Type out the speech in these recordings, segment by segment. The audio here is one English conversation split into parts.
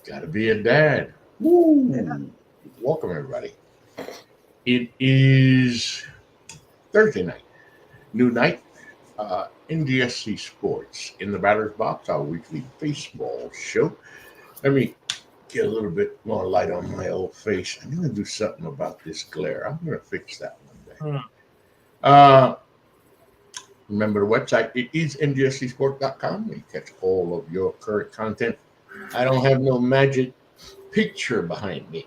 Gotta be a dad. Woo! Yeah. Welcome, everybody. It is Thursday night, new night. NDSC Sports in the Batter's Box, our weekly baseball show. Let me get a little bit more light on my old face. I'm going to do something about this glare. I'm going to fix that one day. Hmm. Uh, Remember the website. It is ndscsport.com. You catch all of your current content. I don't have no magic picture behind me.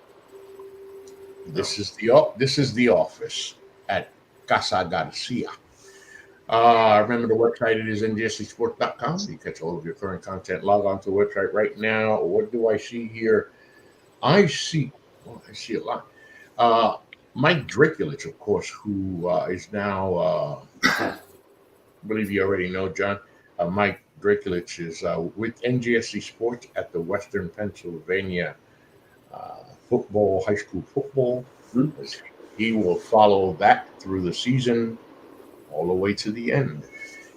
This is the office at Casa Garcia. Remember the website, it is ndscsport.com. You catch all of your current content. Log on to the website right now. What do I see here? I see a lot. Uh, Mike Draculich, of course, who is now, I believe you already know, John. Mike Draculich is with NGSC Sports at the Western Pennsylvania high school football. He will follow that through the season all the way to the end.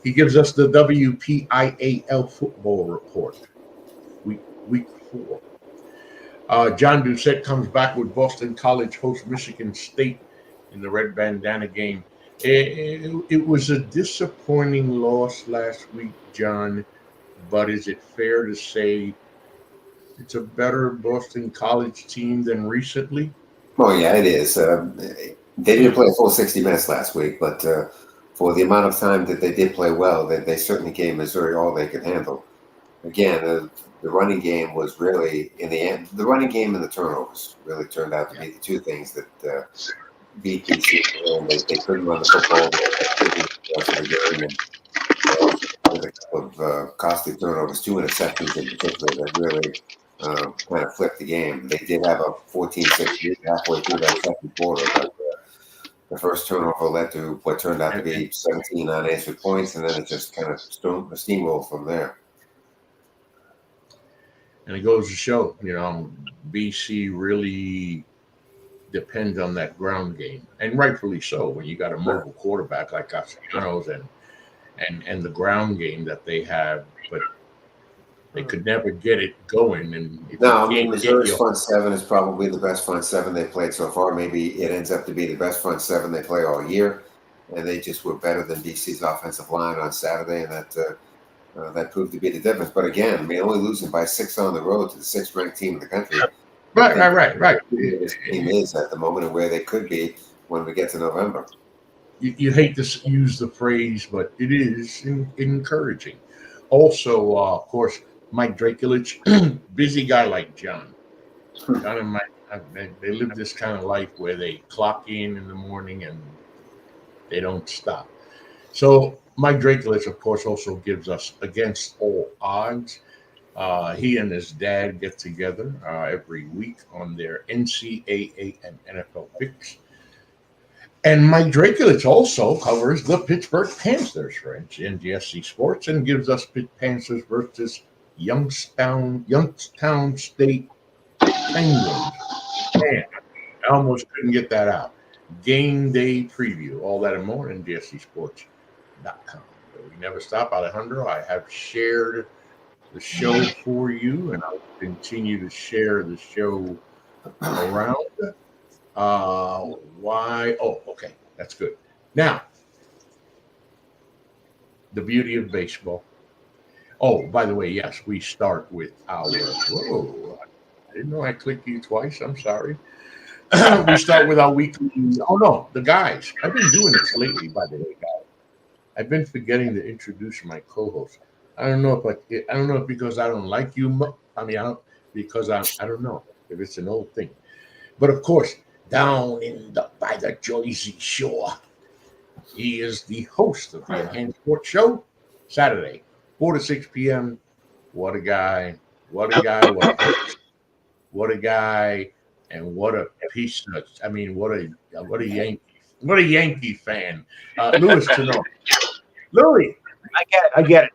He gives us the WPIAL football report, week 4. John Doucette comes back with Boston College host Michigan State in the red bandana game. It was a disappointing loss last week, John, but is it fair to say it's a better Boston College team than recently? Oh, yeah, it is. They didn't play a full 60 minutes last week, but for the amount of time that they did play well, they certainly gave Missouri all they could handle. Again, the running game was really, in the end, the running game and the turnovers really turned out to be the two things that beat BC. And they couldn't run the football. With a couple of costly turnovers, 2 interceptions in particular that really kind of flipped the game. They did have a 14-6 lead halfway through that second quarter, but the first turnover led to what turned out to be 17 unanswered points, and then it just kind of steamrolled from there. And it goes to show, BC really depends on that ground game, and rightfully so. When you got a mobile quarterback like Castellanos and the ground game that they have, but they could never get it going. And no, I mean, Missouri's front seven is probably the best front seven they've played so far. Maybe it ends up to be the best front seven they play all year, and they just were better than BC's offensive line on Saturday, and that proved to be the difference. But again, I mean, only losing by 6 on the road to the 6th-ranked team in the country. Right. This team is at the moment and where they could be when we get to November. You hate to use the phrase, but it is encouraging. Also, of course, Mike Draculich, busy guy like John. John and Mike, they live this kind of life where they clock in the morning and they don't stop. So Mike Draculich, of course, also gives us Against All Odds. He and his dad get together every week on their NCAA and NFL picks. And Mike Draculich also covers the Pittsburgh Panthers for NGSC Sports and gives us Panthers versus Youngstown State Penguins. Man, I almost couldn't get that out. Game day preview, all that and more, NGSCsports.com. We never stop, Alejandro. I have shared the show for you, and I'll continue to share the show around. Why? Oh, okay. That's good. Now, the beauty of baseball. Oh, by the way, yes, we start with our. Whoa. I didn't know I clicked you twice. I'm sorry. We start with our weekly. Oh, no, the guys. I've been doing this lately, by the way, guys. I've been forgetting to introduce my co host. I don't know if because I don't like you. I mean, I don't know if it's an old thing. But of course, down by the Jersey Shore, he is the host of the Enhanced Sports Show, Saturday, 4 to 6 p.m. What a guy! What a guy! What a host! What a guy! And what a piece of, I mean, what a Yankee fan, Louis Tenor. Louis, I get it.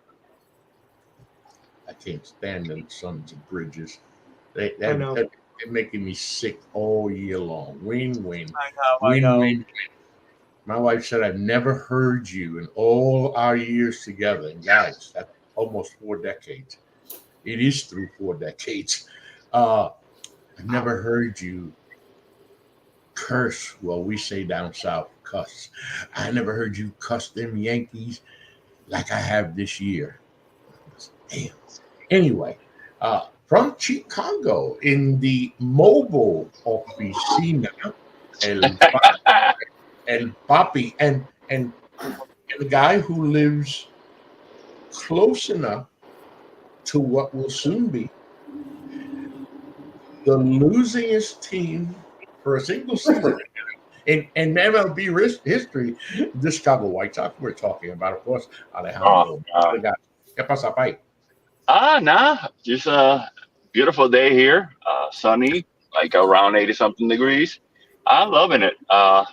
I can't stand them sons of bridges. I know. They're making me sick all year long. Win. I know. My wife said, I've never heard you in all our years together. And guys, that's almost 4 decades. It is through 4 decades. I've never heard you curse. Well, we say down south, cuss. I never heard you cuss them Yankees like I have this year. Damn. Anyway, from Chicago in the mobile oficina, El, El Papi, and the guy who lives close enough to what will soon be the losingest team for a single season in MLB history, the Chicago White Sox. We're talking about, of course, Alejandro. ¿Qué pasa, Pai? Nah, just a beautiful day here, sunny, like around 80 something degrees. I'm loving it. There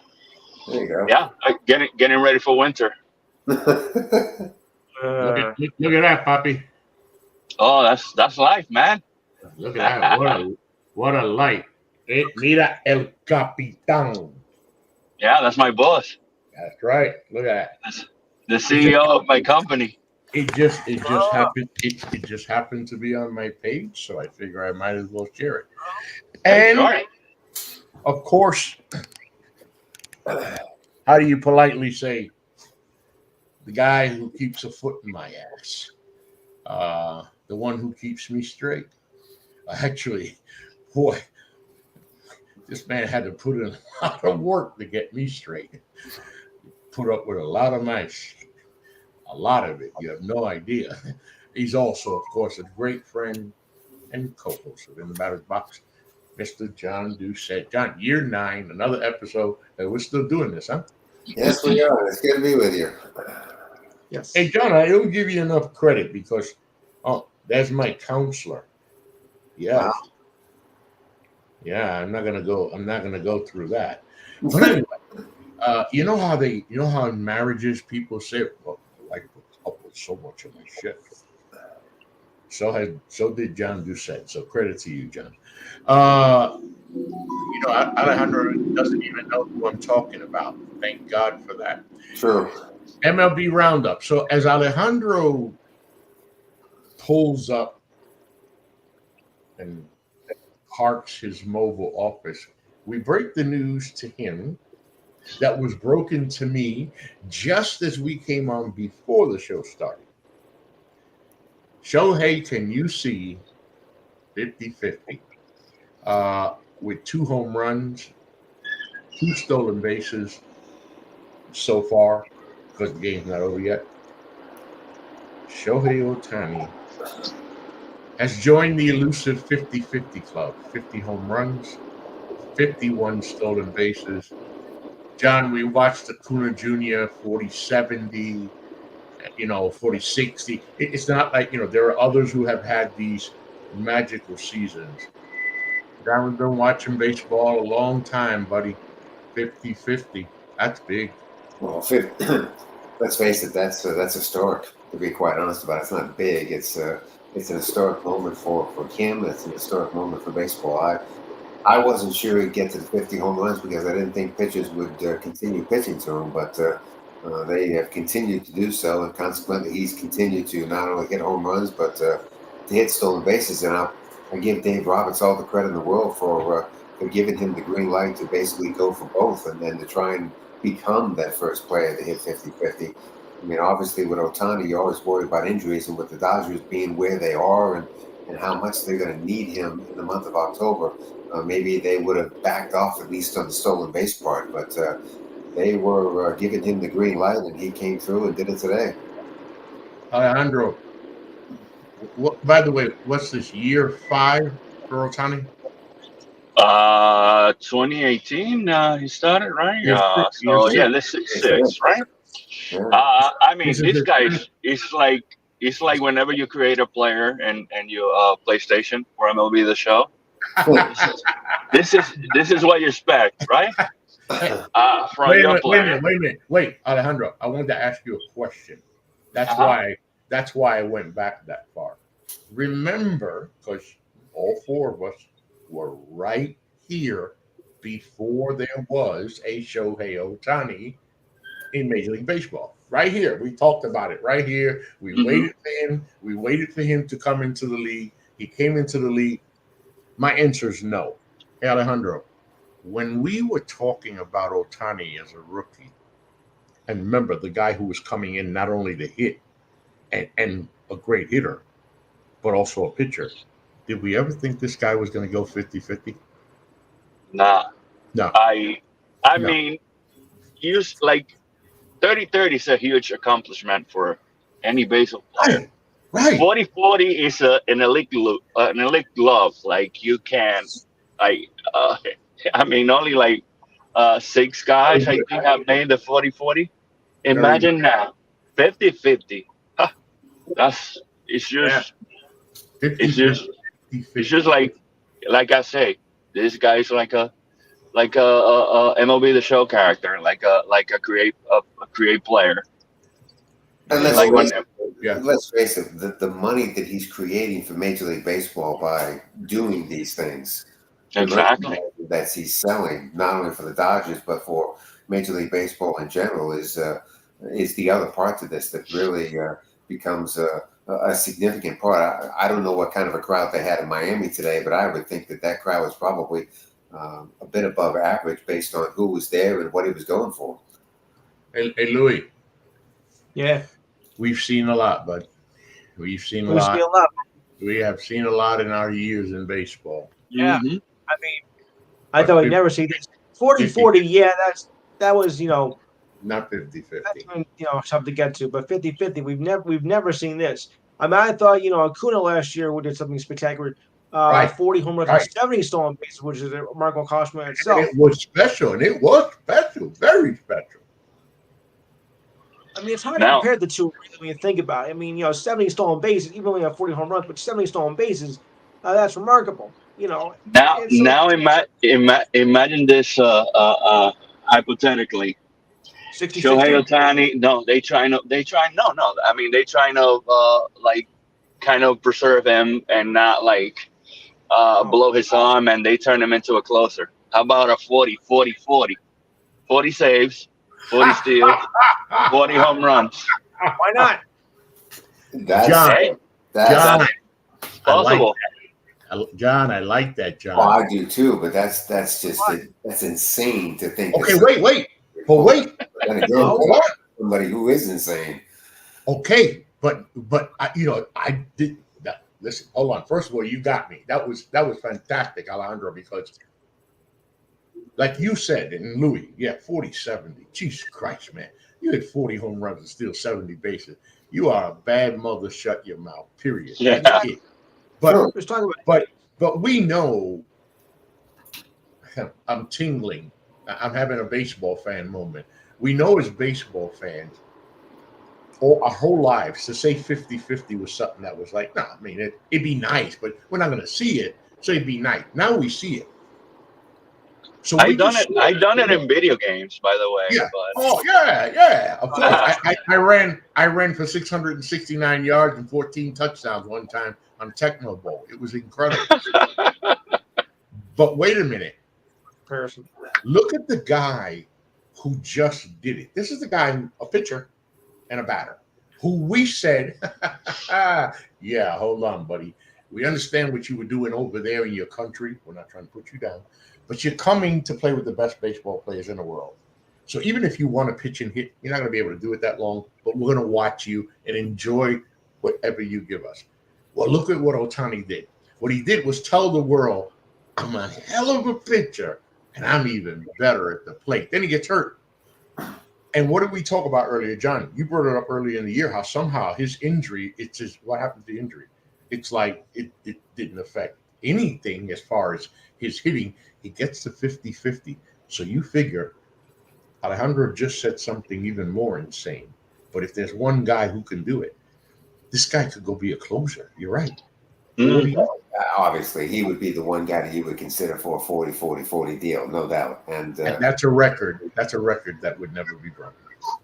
you go. Yeah, getting ready for winter. Look at that, Papi. Oh, that's life, man. Look at that. What a light. Mira el capitán. Yeah, that's my boss. That's right. Look at that. The CEO of my company. It just happened. It just happened to be on my page, so I figure I might as well share it. And Sure. of course, how do you politely say the guy who keeps a foot in my ass, the one who keeps me straight? Actually, boy, this man had to put in a lot of work to get me straight. Put up with a lot of mice. A lot of it. You have no idea. He's also, of course, a great friend and co-host of In the Batter's Box, Mr. John Doucette. John, year 9, another episode. We're still doing this, huh? Yes, we are. It's good to be with you. Yes. Hey, John, I don't give you enough credit because, that's my counselor. Yeah. Wow. Yeah, I'm not gonna go through that. But anyway, you know how in marriages people say, well, I put up with so much of my shit. So did John Doucette. So credit to you, John. Alejandro doesn't even know who I'm talking about. Thank God for that. True. MLB Roundup. So as Alejandro pulls up and parks his mobile office, we break the news to him that was broken to me just as we came on before the show started. Shohei, can you see 50-50 with 2 home runs, 2 stolen bases so far, because the game's not over yet? Shohei Ohtani has joined the elusive 50-50 club. 50 home runs, 51 stolen bases. John, we watched Acuna Jr. 40-70, 40-60. It's not like, there are others who have had these magical seasons. John, we've been watching baseball a long time, buddy. 50-50. That's big. Well, let's face it, that's historic, to be quite honest about it. It's not big. It's an historic moment for him. It's an historic moment for baseball. I wasn't sure he'd get to the 50 home runs because I didn't think pitchers would continue pitching to him, but they have continued to do so, and consequently he's continued to not only hit home runs, but to hit stolen bases. And I give Dave Roberts all the credit in the world for giving him the green light to basically go for both and then to try and become that first player to hit 50-50. I mean, obviously with Ohtani, you're always worried about injuries, and with the Dodgers being where they are and how much they're going to need him in the month of October, maybe they would have backed off at least on the stolen base part, but they were giving him the green light, and he came through and did it today. Alejandro, by the way, what's this, year 5 for Ohtani? 2018, he started, right? This is 6, right? Yeah. I mean, this guy is like, it's like whenever you create a player and you PlayStation for MLB The Show. This is what you expect, right? Wait a minute. Wait, Alejandro, I wanted to ask you a question. That's why I went back that far. Remember, because all 4 of us were right here before there was a Shohei Ohtani in Major League Baseball. Right here. We talked about it right here. We waited for him. We waited for him to come into the league. He came into the league. My answer is no. Hey, Alejandro, when we were talking about Ohtani as a rookie, and remember the guy who was coming in not only to hit and a great hitter, but also a pitcher, did we ever think this guy was going to go 50-50? Nah. No. I No. mean, use like 30-30 is a huge accomplishment for any baseball player. Right. 40-40 is an elite glove. Like you can, like, I mean, only like 6 guys I think have made the 40-40. Imagine now, 50-50. Huh, it's just 50, it's just 50, it's just like I say, this guy's like a MLB the Show character, like a create player. And Like when let's face it, the money that he's creating for Major League Baseball by doing these things, exactly. that he's selling, not only for the Dodgers but for Major League Baseball in general, is the other part to this that really becomes a significant part. I don't know what kind of a crowd they had in Miami today, but I would think that crowd was probably a bit above average based on who was there and what he was going for. Hey, Louis. Yeah. We've seen a lot, bud. We've seen a We've lot. seen a lot. We have seen a lot in our years in baseball. Yeah. Mhm. I mean, I thought we'd never see this. 40-40, yeah, that was, Not 50-50. that's been, something to get to. But 50-50, we've never seen this. I mean, I thought, Acuna last year did something spectacular. Right. 40 home runs, Right. 70 stolen bases, which is a remarkable accomplishment in And itself. it was special, very special. I mean, it's hard Now- to compare the two really when you think about it. I mean, 70 stolen bases, even when you have 40 home runs, but 70 stolen bases, that's remarkable. Now and so- imagine this hypothetically. 60, Shohei 60? Ohtani, no, they trying to I mean, they trying to like kind of preserve him and not like blow his arm, and they turn him into a closer. How about a 40-40-40? 40 saves, 40 steals, 40 home runs. Why not? That's John, that's John, Possible. John, I like that, John. well, I do too, but that's just that's insane to think. Okay, that wait. then again, What? somebody who is insane. Okay, but I did that. Listen, hold on. First of all, you got me. That was fantastic, Alejandro, because like you said, and Louis, 40-70. Jesus Christ, man. You hit 40 home runs and steal 70 bases. You are a bad mother, shut your mouth, period. Yeah. That's it. But Sure. Let's talk about but we know, I'm tingling. I'm having a baseball fan moment. We know as baseball fans, our whole lives, to say 50-50 was something that was like, no, I mean, it'd be nice, but we're not going to see it, so it'd be nice. Now we see it. So I done it in video games, by the way. Yeah. But Oh, yeah. Of course. I ran for 669 yards and 14 touchdowns one time on Tecmo Bowl. It was incredible. But wait a minute. comparison. Look at the guy who just did it. This is the guy, a pitcher and a batter, who we said, yeah, hold on, buddy. We understand what you were doing over there in your country. We're not trying to put you down. But you're coming to play with the best baseball players in the world. So even if you want to pitch and hit, you're not going to be able to do it that long. But we're going to watch you and enjoy whatever you give us. Well, look at what Ohtani did. What he did was tell the world, I'm a hell of a pitcher, and I'm even better at the plate. Then he gets hurt. And what did we talk about earlier, John? You brought it up earlier in the year, how somehow his injury, it's just what happened to the injury. It's like it didn't affect anything as far as his hitting. He gets to 50-50. So you figure Alejandro just said something even more insane. But if there's one guy who can do it, this guy could go be a closer. You're right. Obviously, he would be the one guy that you would consider for a 40-40-40 deal, no doubt. And that's a record. That's a record that would never be broken.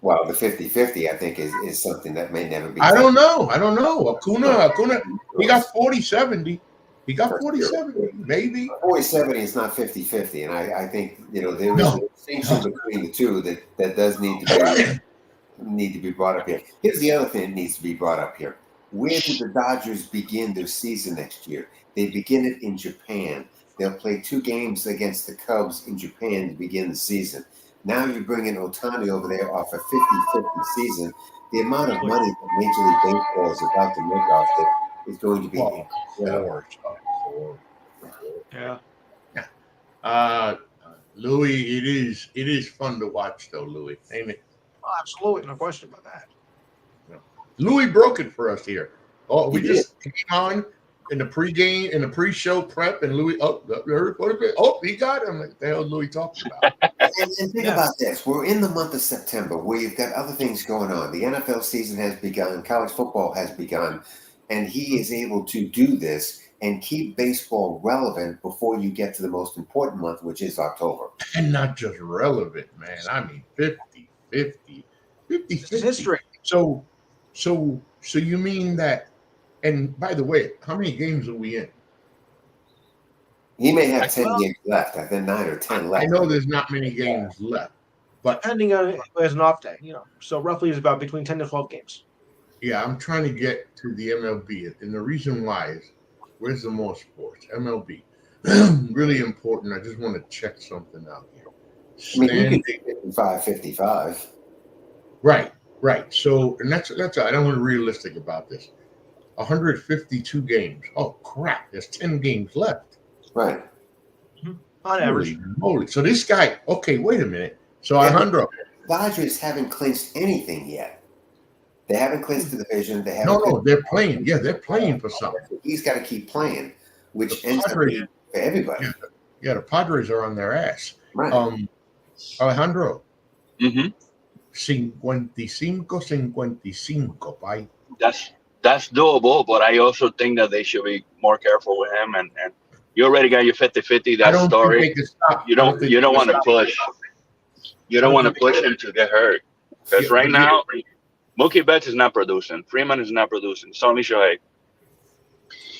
well, the 50-50, I think, is something that may never be. I don't know. Acuna, he got 40-70. He got 40-70, maybe. 40-70 is not 50-50, and I think there was a distinction between the two that does need to be brought up here. Here's the other thing that needs to be brought up here. Where do the Dodgers begin their season next year? They begin it in Japan. They'll play 2 games against the Cubs in Japan to begin the season. Now you're bringing Ohtani over there off a 50-50 season. The amount of money that Major League Baseball is about to make off it is going to be incredible. Yeah. Louis, it is fun to watch though, Louis, ain't it? Oh, absolutely, no question about that. Louis broke it for us here. Oh, we He just came on in the pregame, in the pre-show prep, and Louis, he got him. What the hell is Louis talking about? And think about this. We're in the month of September where you've got other things going on. The NFL season has begun. College football has begun. And he is able to do this and keep baseball relevant before you get to the most important month, which is October. And not just relevant, man. I mean, 50-50. This is history. So you mean that, and by the way, how many games are we in? He may have 10 games left. I think 9 or 10 left. I know there's not many games left, but Depending on it as an off day, So roughly it's about between 10 to 12 games. yeah, I'm trying to get to the MLB. And the reason why is, where's the more sports? MLB. Really important. I just want to check something out here. I mean, you can 55-55. Right. So, and that's I don't want to be realistic about this. 152 games. Oh crap! There's 10 games left. Right. On average. Holy. So this guy. Okay, wait a minute. So Alejandro. Dodgers haven't clinched anything yet. They haven't clinched the division. They haven't. No, they're playing. Yeah, they're playing for something. He's got to keep playing, which The ends up Padres- being for everybody. Yeah, the Padres are on their ass. Right. Alejandro. Mm-hmm. 55-55, bye. That's doable, but I also think that they should be more careful with him. And you already got your 50-50. I That don't story. think they can stop. You don't want to push. You don't want to push him to get hurt because right now, Mookie Betts is not producing. Freeman is not producing. It's only Shohei.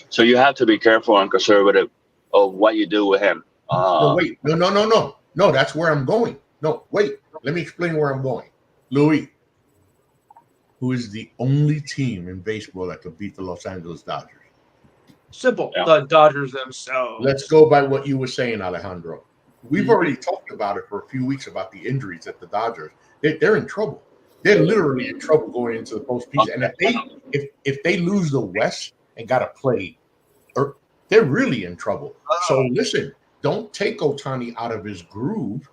So you have to be careful and conservative of what you do with him. No, wait. No. That's where I'm going. No, wait. Let me explain where I'm going. Louis, who is the only team in baseball that could beat the Los Angeles Dodgers? Simple. Yeah. The Dodgers themselves. Let's go by what you were saying, Alejandro. We've already talked about it for a few weeks about the injuries at the Dodgers. They're in trouble. They're literally in trouble going into the postseason. And if they lose the West and got to play, they're really in trouble. So listen, don't take Ohtani out of his groove.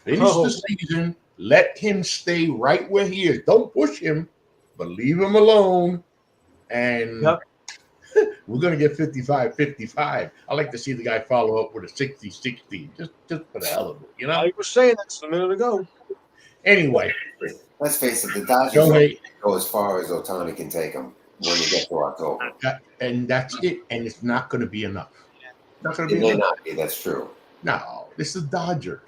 Finish the season. Let him stay right where he is. Don't push him, but leave him alone. And we're going to get 55-55. I like to see the guy follow up with a 60-60, just for the hell of it, You were saying that a minute ago. Anyway. Let's face it, the Dodgers go as far as Ohtani can take them when you get to October. And that's it. And it's not going to be enough. Not going to It be may enough. not be, that's true. No, this is the Dodgers.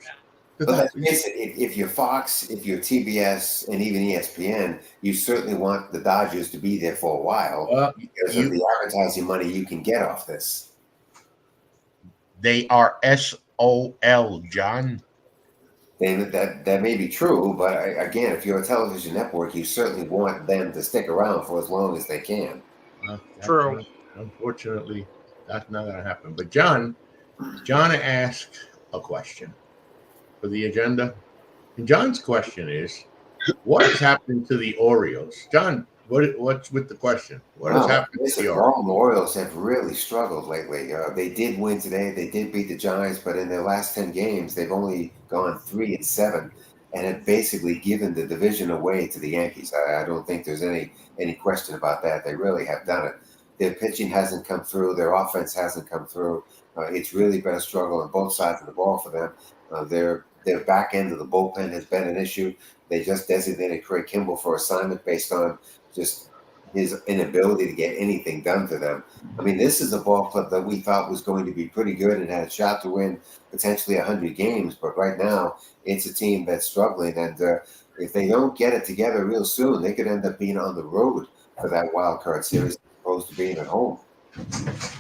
But let's face it, if you're Fox, if you're TBS, and even ESPN, you certainly want the Dodgers to be there for a while because of the advertising money you can get off this. They are SOL, John. That may be true, but again, if you're a television network, you certainly want them to stick around for as long as they can. True. Unfortunately, that's not going to happen. But John asked a question for the agenda. And John's question is, what has happened to the Orioles? John, what's with the question? What has happened to the Orioles? The Orioles have really struggled lately. They did win today. They did beat the Giants, but in their last 10 games, they've only gone 3-7 and have basically given the division away to the Yankees. I don't think there's any question about that. They really have done it. Their pitching hasn't come through. Their offense hasn't come through. It's really been a struggle on both sides of the ball for them. Their back end of the bullpen has been an issue. They just designated Craig Kimball for assignment based on just his inability to get anything done for them. I mean, this is a ball club that we thought was going to be pretty good and had a shot to win potentially 100 games. But right now, it's a team that's struggling. And if they don't get it together real soon, they could end up being on the road for that wild card series as opposed to being at home.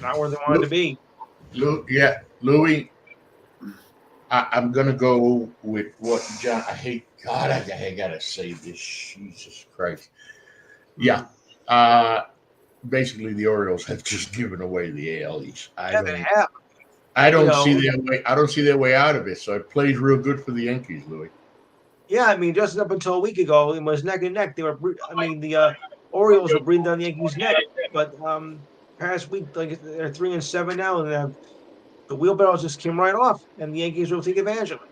Not where they wanted to be. Louis, I'm going to go with what John, I got to say this. Jesus Christ. Yeah. basically the Orioles have just given away the AL East. Yeah, they have. I don't You know, see their way. I don't see their way out of it. So it plays real good for the Yankees, Louis. Yeah, I mean, just up until a week ago, it was neck and neck. They were, I mean, the Orioles were breathing down the Yankees' neck, but past week, like they're 3-7 now, and the wheelbarrows just came right off, and the Yankees will take advantage of it.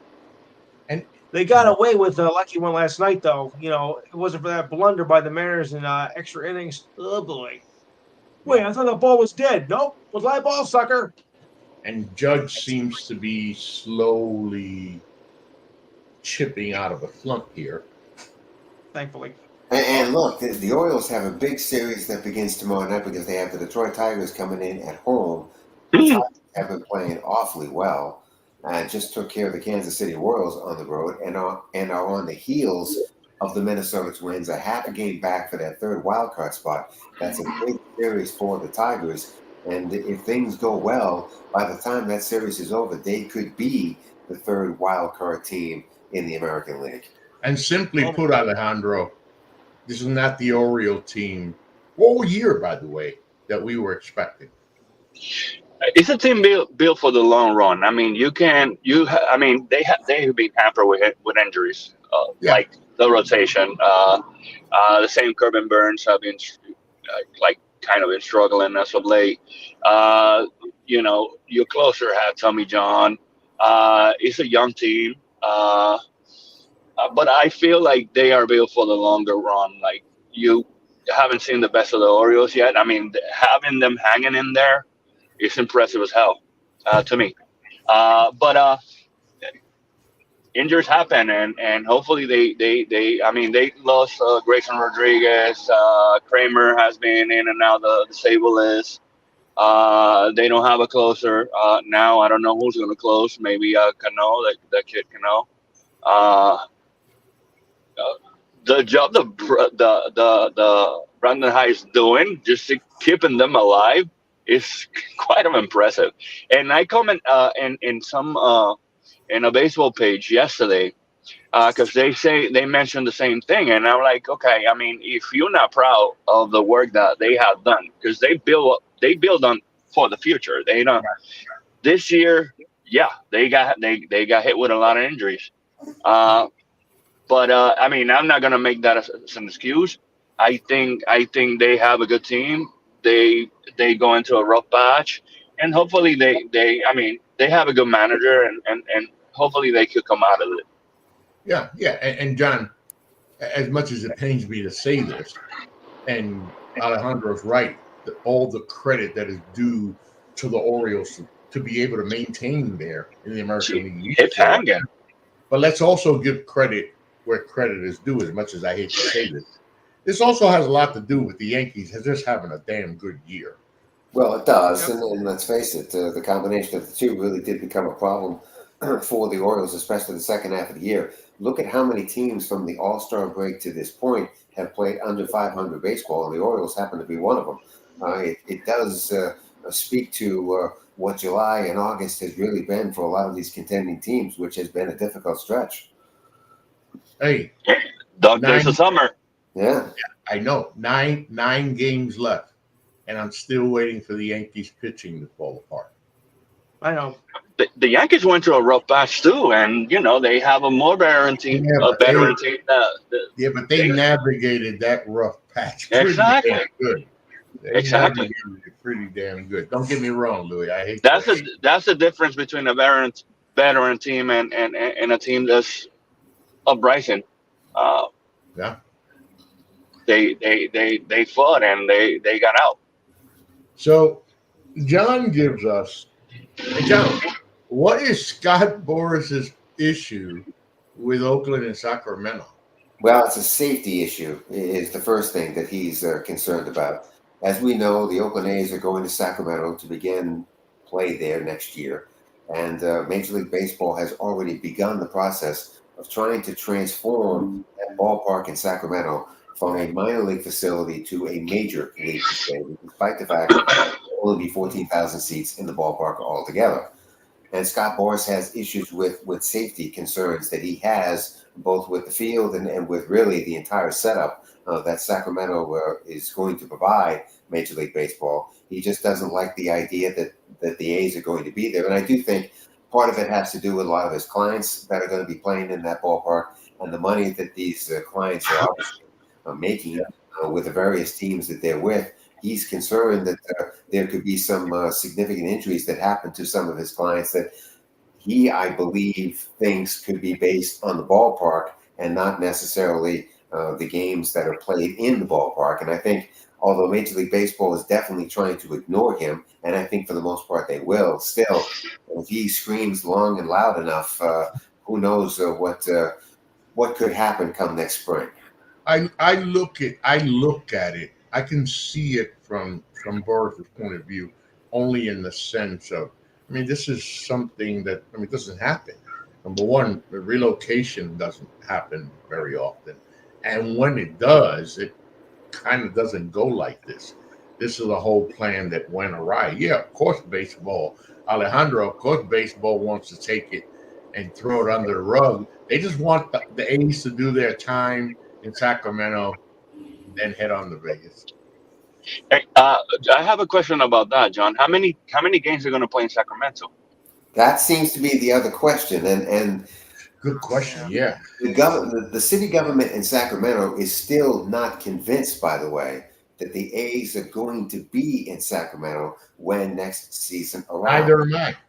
And They got away with a lucky one last night, though. You know, it wasn't for that blunder by the Mariners in extra innings. Oh boy! Wait, I thought the ball was dead. Nope, was live ball, sucker. and Judge seems to be slowly chipping out of a flunk here. Thankfully. And look, the Orioles have a big series that begins tomorrow night because they have the Detroit Tigers coming in at home. The Tigers have been playing awfully well. Just took care of the Kansas City Royals on the road and are on the heels of the Minnesota Twins, a half a game back for that third wild card spot. That's a big series for the Tigers. And if things go well, by the time that series is over, they could be the third wild card team in the American League. And simply put, Alejandro, this is not the Oriole team all year, by the way, that we were expecting. It's a team built for the long run. I mean, I mean, they have been hampered with injuries, like the rotation. The same Corbin Burns have been kind of been struggling as of late. You know, your closer had Tommy John. It's a young team. But I feel like they are built for the longer run. Like, you haven't seen the best of the Orioles yet. I mean, having them hanging in there is impressive as hell to me. But injuries happen, and hopefully they. I mean, they lost Grayson Rodriguez. Kramer has been in and out the disabled list. They don't have a closer now. I don't know who's going to close. Maybe Cano, that kid Cano. The job the Brandon High is doing, just keeping them alive, is quite impressive. And I comment in some in a baseball page yesterday because they mentioned the same thing, and I'm like, okay, I mean, if you're not proud of the work that they have done, because they build on for the future. They don't this year. Yeah, they got hit with a lot of injuries. But I mean, I'm not gonna make that as an excuse. I think they have a good team. They go into a rough patch, and hopefully they have a good manager, and hopefully they could come out of it. Yeah, and John, as much as it pains me to say this, and Alejandro's right, all the credit that is due to the Orioles to be able to maintain there in the American League. It's hanging. But let's also give credit where credit is due, as much as I hate to say this. This also has a lot to do with the Yankees just having a damn good year. Well, it does, and let's face it, the combination of the two really did become a problem for the Orioles, especially the second half of the year. Look at how many teams from the All-Star break to this point have played under 500 baseball, and the Orioles happen to be one of them. It does speak to what July and August has really been for a lot of these contending teams, which has been a difficult stretch. Hey, dog days of summer. Yeah, I know. Nine games left, and I'm still waiting for the Yankees pitching to fall apart. I know. The Yankees went through a rough patch too, and they have a more veteran team, but they they navigated that rough patch Exactly. damn good. Exactly. Pretty damn good. Don't get me wrong, Louis. I hate that's the difference between a veteran team and a team that's uprising. Yeah. They fought and they got out. So John gives us, John, what is Scott Boris's issue with Oakland and Sacramento? well, it's a safety issue is the first thing that he's concerned about. As we know, the Oakland A's are going to Sacramento to begin play there next year, and Major League Baseball has already begun the process of trying to transform that ballpark in Sacramento from a minor league facility to a major league facility, despite the fact that there will only be 14,000 seats in the ballpark altogether. And Scott Boras has issues with safety concerns that he has both with the field and with really the entire setup that Sacramento is going to provide Major League Baseball. He just doesn't like the idea that the A's are going to be there. And I do think part of it has to do with a lot of his clients that are going to be playing in that ballpark and the money that these clients are obviously making with the various teams that they're with. He's concerned that there could be some significant injuries that happen to some of his clients that he, I believe, thinks could be based on the ballpark and not necessarily the games that are played in the ballpark. And I think although Major League Baseball is definitely trying to ignore him, and I think for the most part they will, still, if he screams long and loud enough, who knows what could happen come next spring. I look at it. I can see it from Boris's point of view, only in the sense of, I mean, this is something that, I mean, it doesn't happen. Number one, the relocation doesn't happen very often, and when it does, it kind of doesn't go like this. This is a whole plan that went awry. Yeah, of course, baseball, Alejandro. Of course, baseball wants to take it and throw it under the rug. They just want the A's to do their time in Sacramento, then head on to Vegas. Hey, I have a question about that, John. How many games are going to play in Sacramento? That seems to be the other question, and Good question. Yeah. the city government in Sacramento is still not convinced, by the way, that the A's are going to be in Sacramento when next season arrives.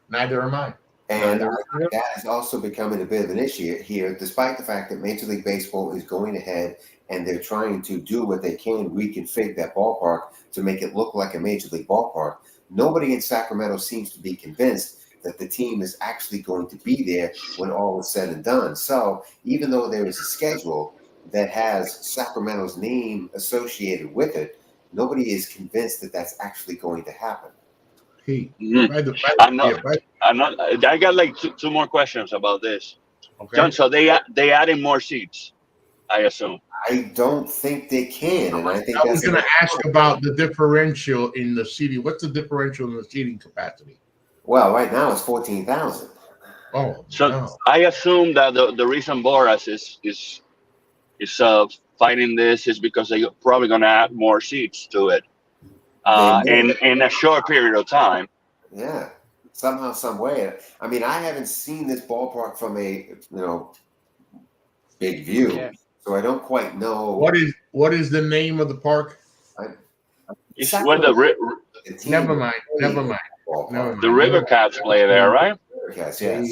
Neither am I. And that is also becoming a bit of an issue here, despite the fact that Major League Baseball is going ahead and they're trying to do what they can, reconfigure that ballpark to make it look like a Major League ballpark. Nobody in Sacramento seems to be convinced that the team is actually going to be there when all is said and done. So even though there is a schedule that has Sacramento's name associated with it, nobody is convinced that that's actually going to happen. I got like two more questions about this. Okay. John, so they added more seats, I assume. I don't think they can, and I think I was going to ask about the differential in the seating. What's the differential in the seating capacity? Well, right now it's 14,000. Oh, so no. I assume that the reason Boras is fighting this is because they're probably going to add more seats to it in a short period of time. Yeah, somehow, some way. I mean, I haven't seen this ballpark from a big view, so I don't quite know. What is the name of the park? It's where Never mind. The River Cats play there, right? River Cats, yes.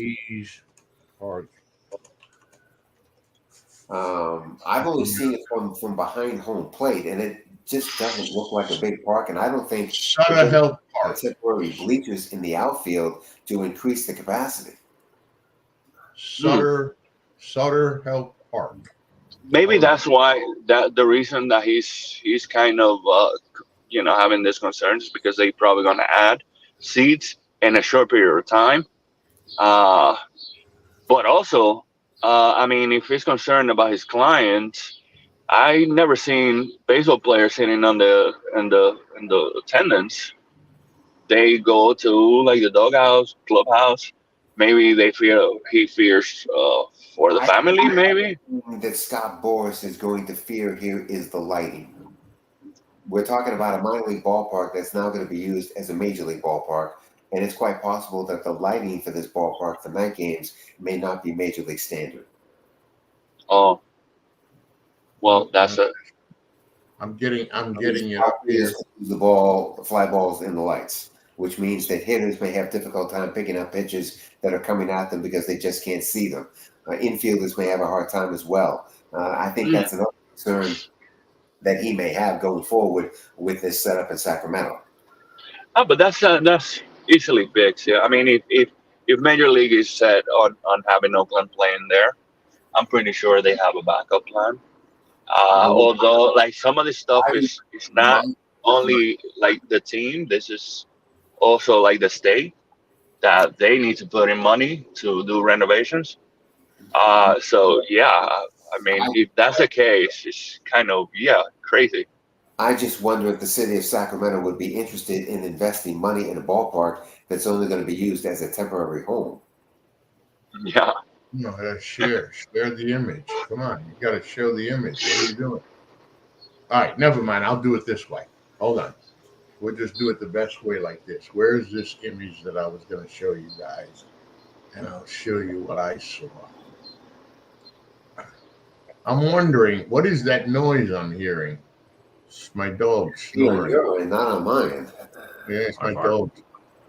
Park. I've only seen it from behind home plate, and it just doesn't look like a big park. And I don't think Sutter Health Park. Temporary bleachers in the outfield to increase the capacity. Sutter Health Park. Maybe that's why the reason that he's kind of having this concern is because they're probably going to add seats in a short period of time. But also, I mean, if he's concerned about his clients, I never seen baseball players sitting in the attendance. They go to like the doghouse, clubhouse. Maybe he fears for the family. Maybe that Scott Boras is going to fear here is the lighting. We're talking about a minor league ballpark that's now going to be used as a major league ballpark, and it's quite possible that the lighting for this ballpark for night games may not be major league standard. Oh, well, that's it. I'm getting it up here. The fly balls in the lights, which means that hitters may have difficult time picking up pitches that are coming at them because they just can't see them. Infielders may have a hard time as well. I think that's another concern that he may have going forward with this setup in Sacramento. Oh, but that's easily fixed. Yeah, I mean, if Major League is set on having Oakland playing there, I'm pretty sure they have a backup plan. Although, like, some of this stuff is not only like the team. This is also like the state that they need to put in money to do renovations. So yeah, I mean, if that's the case, it's kind of crazy. I just wonder if the city of Sacramento would be interested in investing money in a ballpark that's only going to be used as a temporary home. Yeah. No, share the image. Come on, you got to show the image. What are you doing? All right, never mind. I'll do it this way. Hold on. We'll just do it the best way like this. Where is this image that I was going to show you guys? And I'll show you what I saw. I'm wondering, what is that noise I'm hearing? It's my dog snoring. You're not on mine. Yeah, it's my dog.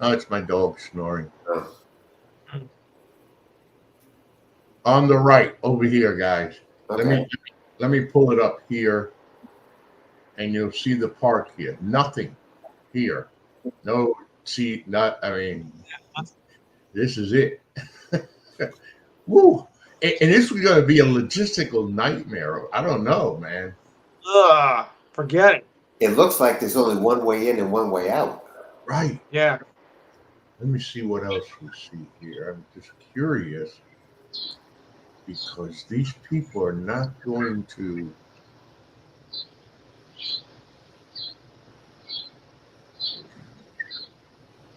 Oh, it's my dog snoring. Oh. On the right, over here, guys. Okay. Let me pull it up here, and you'll see the park here. Nothing here. No, see, not. I mean, this is it. Woo! And this was going to be a logistical nightmare. I don't know, man. Forget it. It looks like there's only one way in and one way out. Right. Yeah. Let me see what else we see here. I'm just curious because these people are not going to.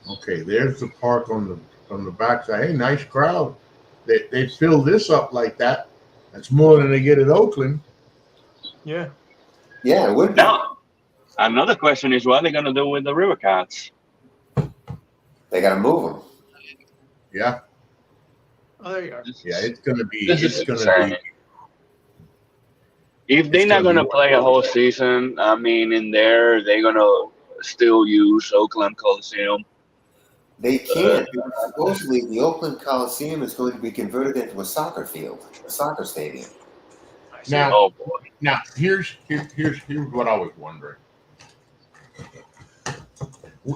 Okay, there's the park on the backside. Hey, nice crowd. They fill this up like that. That's more than they get at Oakland. Yeah. Yeah, it would be. Now, another question is what are they going to do with the River Cats? They got to move them. Yeah. Oh, there you are. Yeah, it's gonna be. This It's is gonna insane. be. If they're It's not gonna going be- to play a whole season, I mean, in there, they're going to still use Oakland Coliseum. They can't. Supposedly, the Oakland Coliseum is going to be converted into a soccer field, a soccer stadium. I see. Now, Oh, boy. now here's what I was wondering.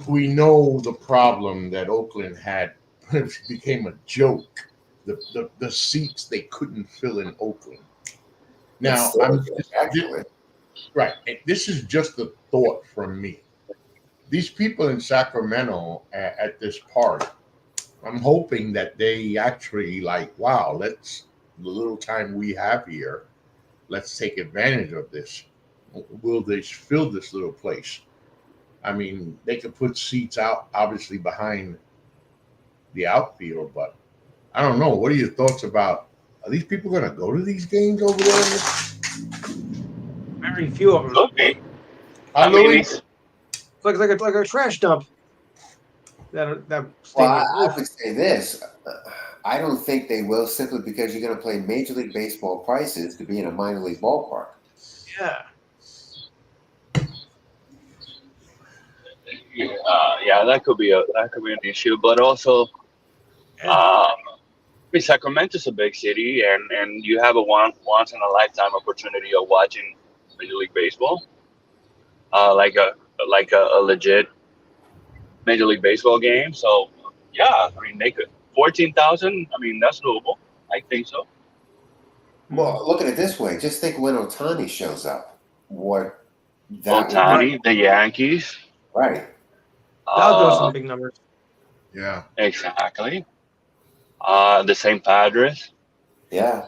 We know the problem that Oakland had. It became a joke. The seats they couldn't fill in Oakland. Now, Actually, right. This is just a thought from me. These people in Sacramento at this park, I'm hoping that they actually wow, the little time we have here, let's take advantage of this. Will they fill this little place? I mean, they could put seats out, obviously, behind the outfield, but I don't know. What are your thoughts about? Are these people going to go to these games over there? Very few of them. Okay. Huh, I mean, Louis? it's, It's like a trash dump. That well, stadium. I would say this. I don't think they will simply because you're going to play Major League Baseball prices to be in a minor league ballpark. Yeah. yeah, that could be an issue, but also, I mean, Sacramento's a big city, and you have a once in a lifetime opportunity of watching Major League Baseball, like a legit Major League Baseball game. So yeah, I mean, they could 14,000. I mean, that's doable. I think so. Well, look at it this way. Just think when Ohtani shows up. What that would Ohtani, the Yankees. right. That'll throw some big numbers. Yeah. Exactly. The St. Padres. Yeah.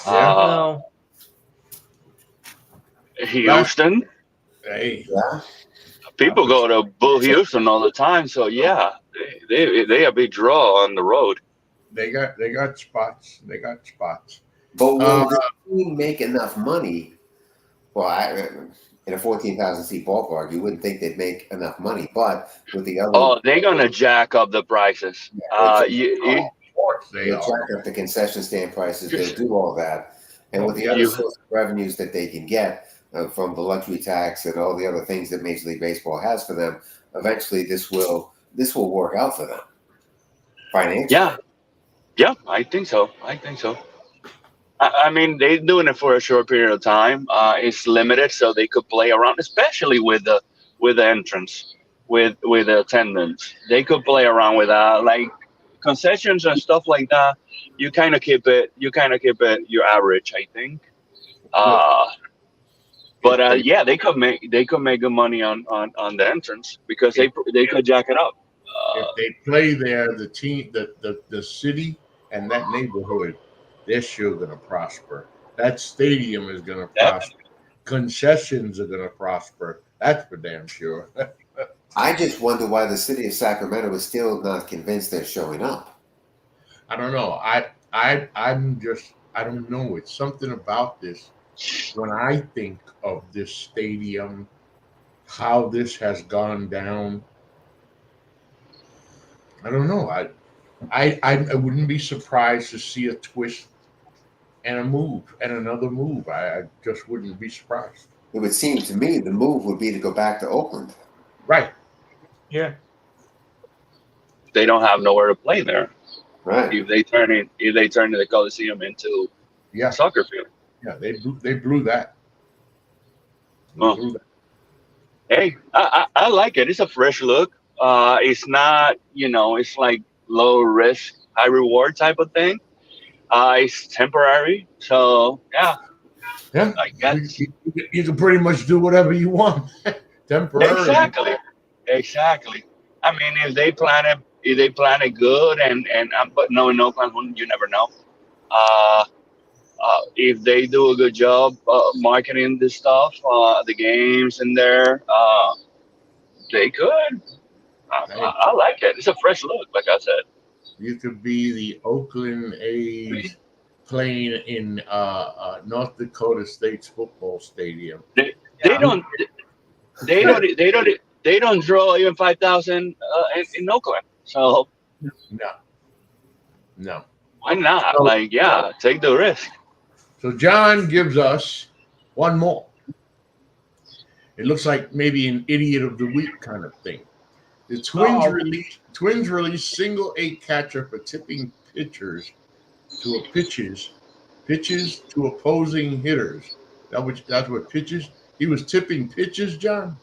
No. Houston. Hey, Yeah. People go to Bull Houston all the time, so yeah, they a big draw on the road. they got spots. They got spots. But will the team make enough money? Well, in a 14,000 seat ballpark, you wouldn't think they'd make enough money. But with the other, Oh, they're gonna jack up the prices. Of course they they'll are. jack up the concession stand prices. They'll do all that, and with the other source of revenues that they can get from the luxury tax and all the other things that Major League Baseball has for them, eventually this will work out for them financially. Yeah, I think so. I mean, they're doing it for a short period of time. It's limited, so they could play around, especially with the entrance, with the attendance. They could play around with that, like concessions and stuff like that. You kind of keep it your average, I think. But yeah, they could make good money on the entrance because they could jack it up. If they play there, the team, the city, and that neighborhood, they're sure going to prosper. That stadium is going to prosper. Concessions are going to prosper. That's for damn sure. I just wonder why the city of Sacramento is still not convinced they're showing up. I don't know. I don't know. It's something about this. When I think of this stadium, how this has gone down, I don't know. I wouldn't be surprised to see a twist and a move and another move. I just wouldn't be surprised. It would seem to me the move would be to go back to Oakland. Right. Yeah. They don't have nowhere to play there. Right. If they turn the Coliseum into Yeah. a soccer field. Yeah. They blew that. They Oh. blew that. Hey, I like it. It's a fresh look. It's not, it's like low risk, high reward type of thing. It's temporary. So, yeah, Yeah. I guess. You can pretty much do whatever you want. Temporarily. Exactly. I mean, if they plan it good but knowing Oakland, you never know. If they do a good job marketing this stuff, the games in there, they could. I like it. It's a fresh look, like I said. You could be the Oakland A's playing in North Dakota State's football stadium. They don't draw even 5,000 in Oakland. So No. why not? So- Take the risk. So John gives us one more. It looks like maybe an idiot of the week kind of thing. The Twins release single A catcher for tipping pitches to opposing hitters. That's what pitches. He was tipping pitches, John.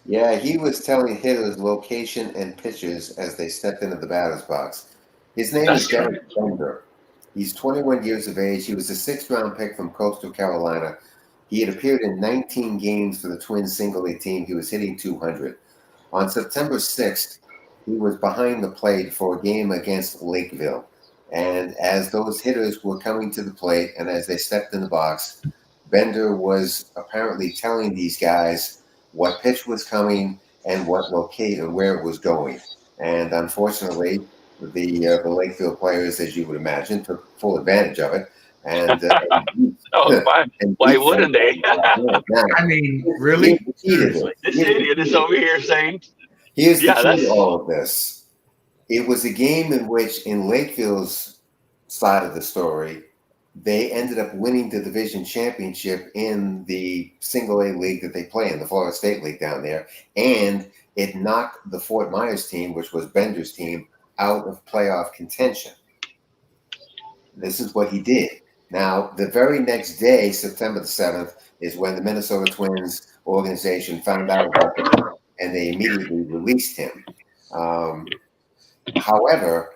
Yeah, he was telling hitters location and pitches as they stepped into the batter's box. His name is Derek Bender. He's 21 years of age. He was a 6th-round pick from Coastal Carolina. He had appeared in 19 games for the Twins single-A team. He was hitting 200. On September 6th, he was behind the plate for a game against Lakeville. And as those hitters were coming to the plate and as they stepped in the box, Bender was apparently telling these guys what pitch was coming and what location, where it was going. And unfortunately, the Lakeville players, as you would imagine, took full advantage of it. And why wouldn't they? I mean, really? This idiot is over here saying. Here's the key to all of this. It was a game in which, in Lakeville's side of the story, they ended up winning the division championship in the single A league that they play in, the Florida State League down there. And it knocked the Fort Myers team, which was Bender's team, out of playoff contention. This is what he did. Now, the very next day, September the 7th, is when the Minnesota Twins organization found out about it, and they immediately released him. However,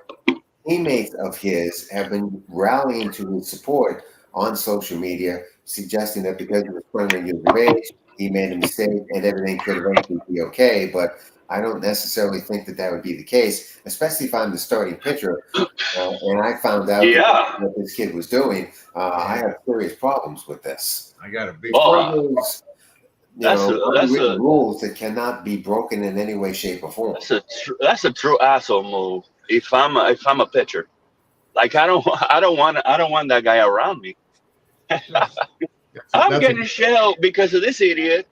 teammates of his have been rallying to his support on social media, suggesting that because he was 21 years of age, he made a mistake and everything could eventually be okay. But I don't necessarily think that would be the case, especially if I'm the starting pitcher and I found out what this kid was doing. I have serious problems with this. I got a big rules that cannot be broken in any way, shape, or form. That's a true asshole move. If I'm a pitcher, like I don't want that guy around me. I'm getting shelled because of this idiot.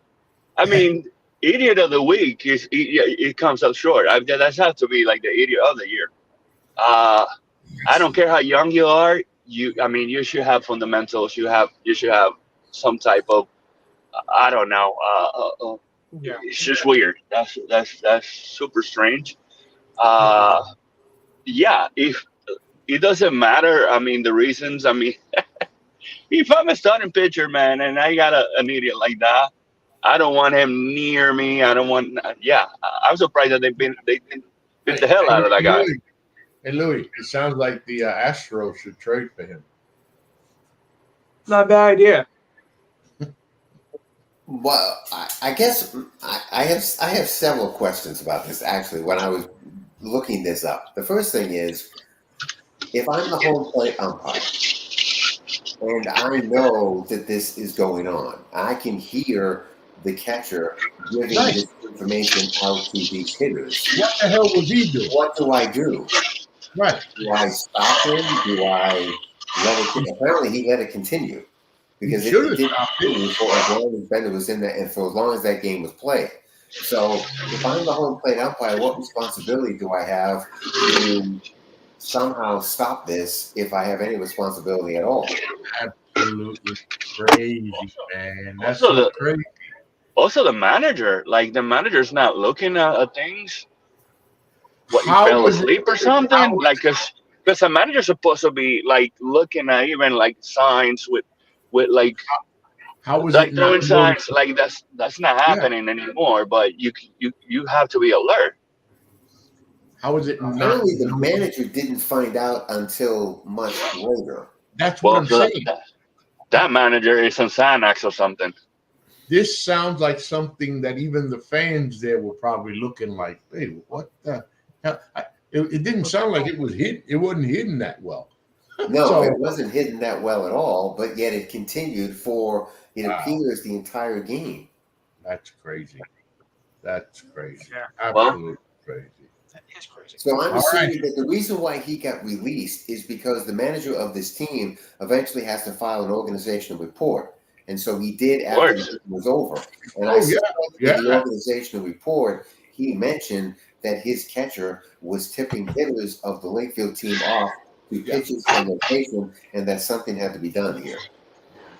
I mean, idiot of the week it comes up short. That's have to be like the idiot of the year. I don't care how young you are. You should have fundamentals. You should have some type of I don't know. It's just weird. That's super strange. If it doesn't matter, I mean the reasons. I mean, if I'm a starting pitcher, man, and I got an idiot like that, I don't want him near me. I don't want. I'm surprised that they beat the hell out of that guy. Hey Louis, it sounds like the Astros should trade for him. Not a bad idea. Well, I guess I have several questions about this. Actually, when I was looking this up, the first thing is, if I'm the home plate umpire and I know that this is going on, I can hear the catcher giving this information out to these hitters. What the hell was he doing? What do I do? Right. Do I stop him? Do I let it? Apparently, he let it continue. because it Should have didn't stopped continue it. for as long as Bender was in there and for as long as that game was played. So if I'm the home plate umpire, what responsibility do I have to somehow stop this if I have any responsibility at all? Absolutely crazy, man. That's Also, so the crazy. the manager, like the manager's not looking at things. What, he How fell was it? asleep or something? Like, cause a manager's supposed to be like looking at even like signs with How was it like not throwing noticed? signs like that's not Yeah. happening anymore. But you have to be alert. How was it not Apparently, the noticed? manager didn't find out until much later. That's what Well, I'm saying. that manager is on Xanax or something. This sounds like something that even the fans there were probably looking like, hey, what the hell? It didn't sound like it was hidden. It wasn't hidden that well. No, So, it wasn't hidden that well at all, but yet it continued for, it wow, appears, the entire game. that's crazy. That's crazy. Yeah. Well, Absolutely crazy. That is crazy. So I'm All right. assuming that the reason why he got released is because the manager of this team eventually has to file an organizational report. And so he did after the words. game was over. And Oh, I saw yeah. in the organizational report, he mentioned that his catcher was tipping hitters of the Lakefield team off to Yeah. pitches and location, and that something had to be done here.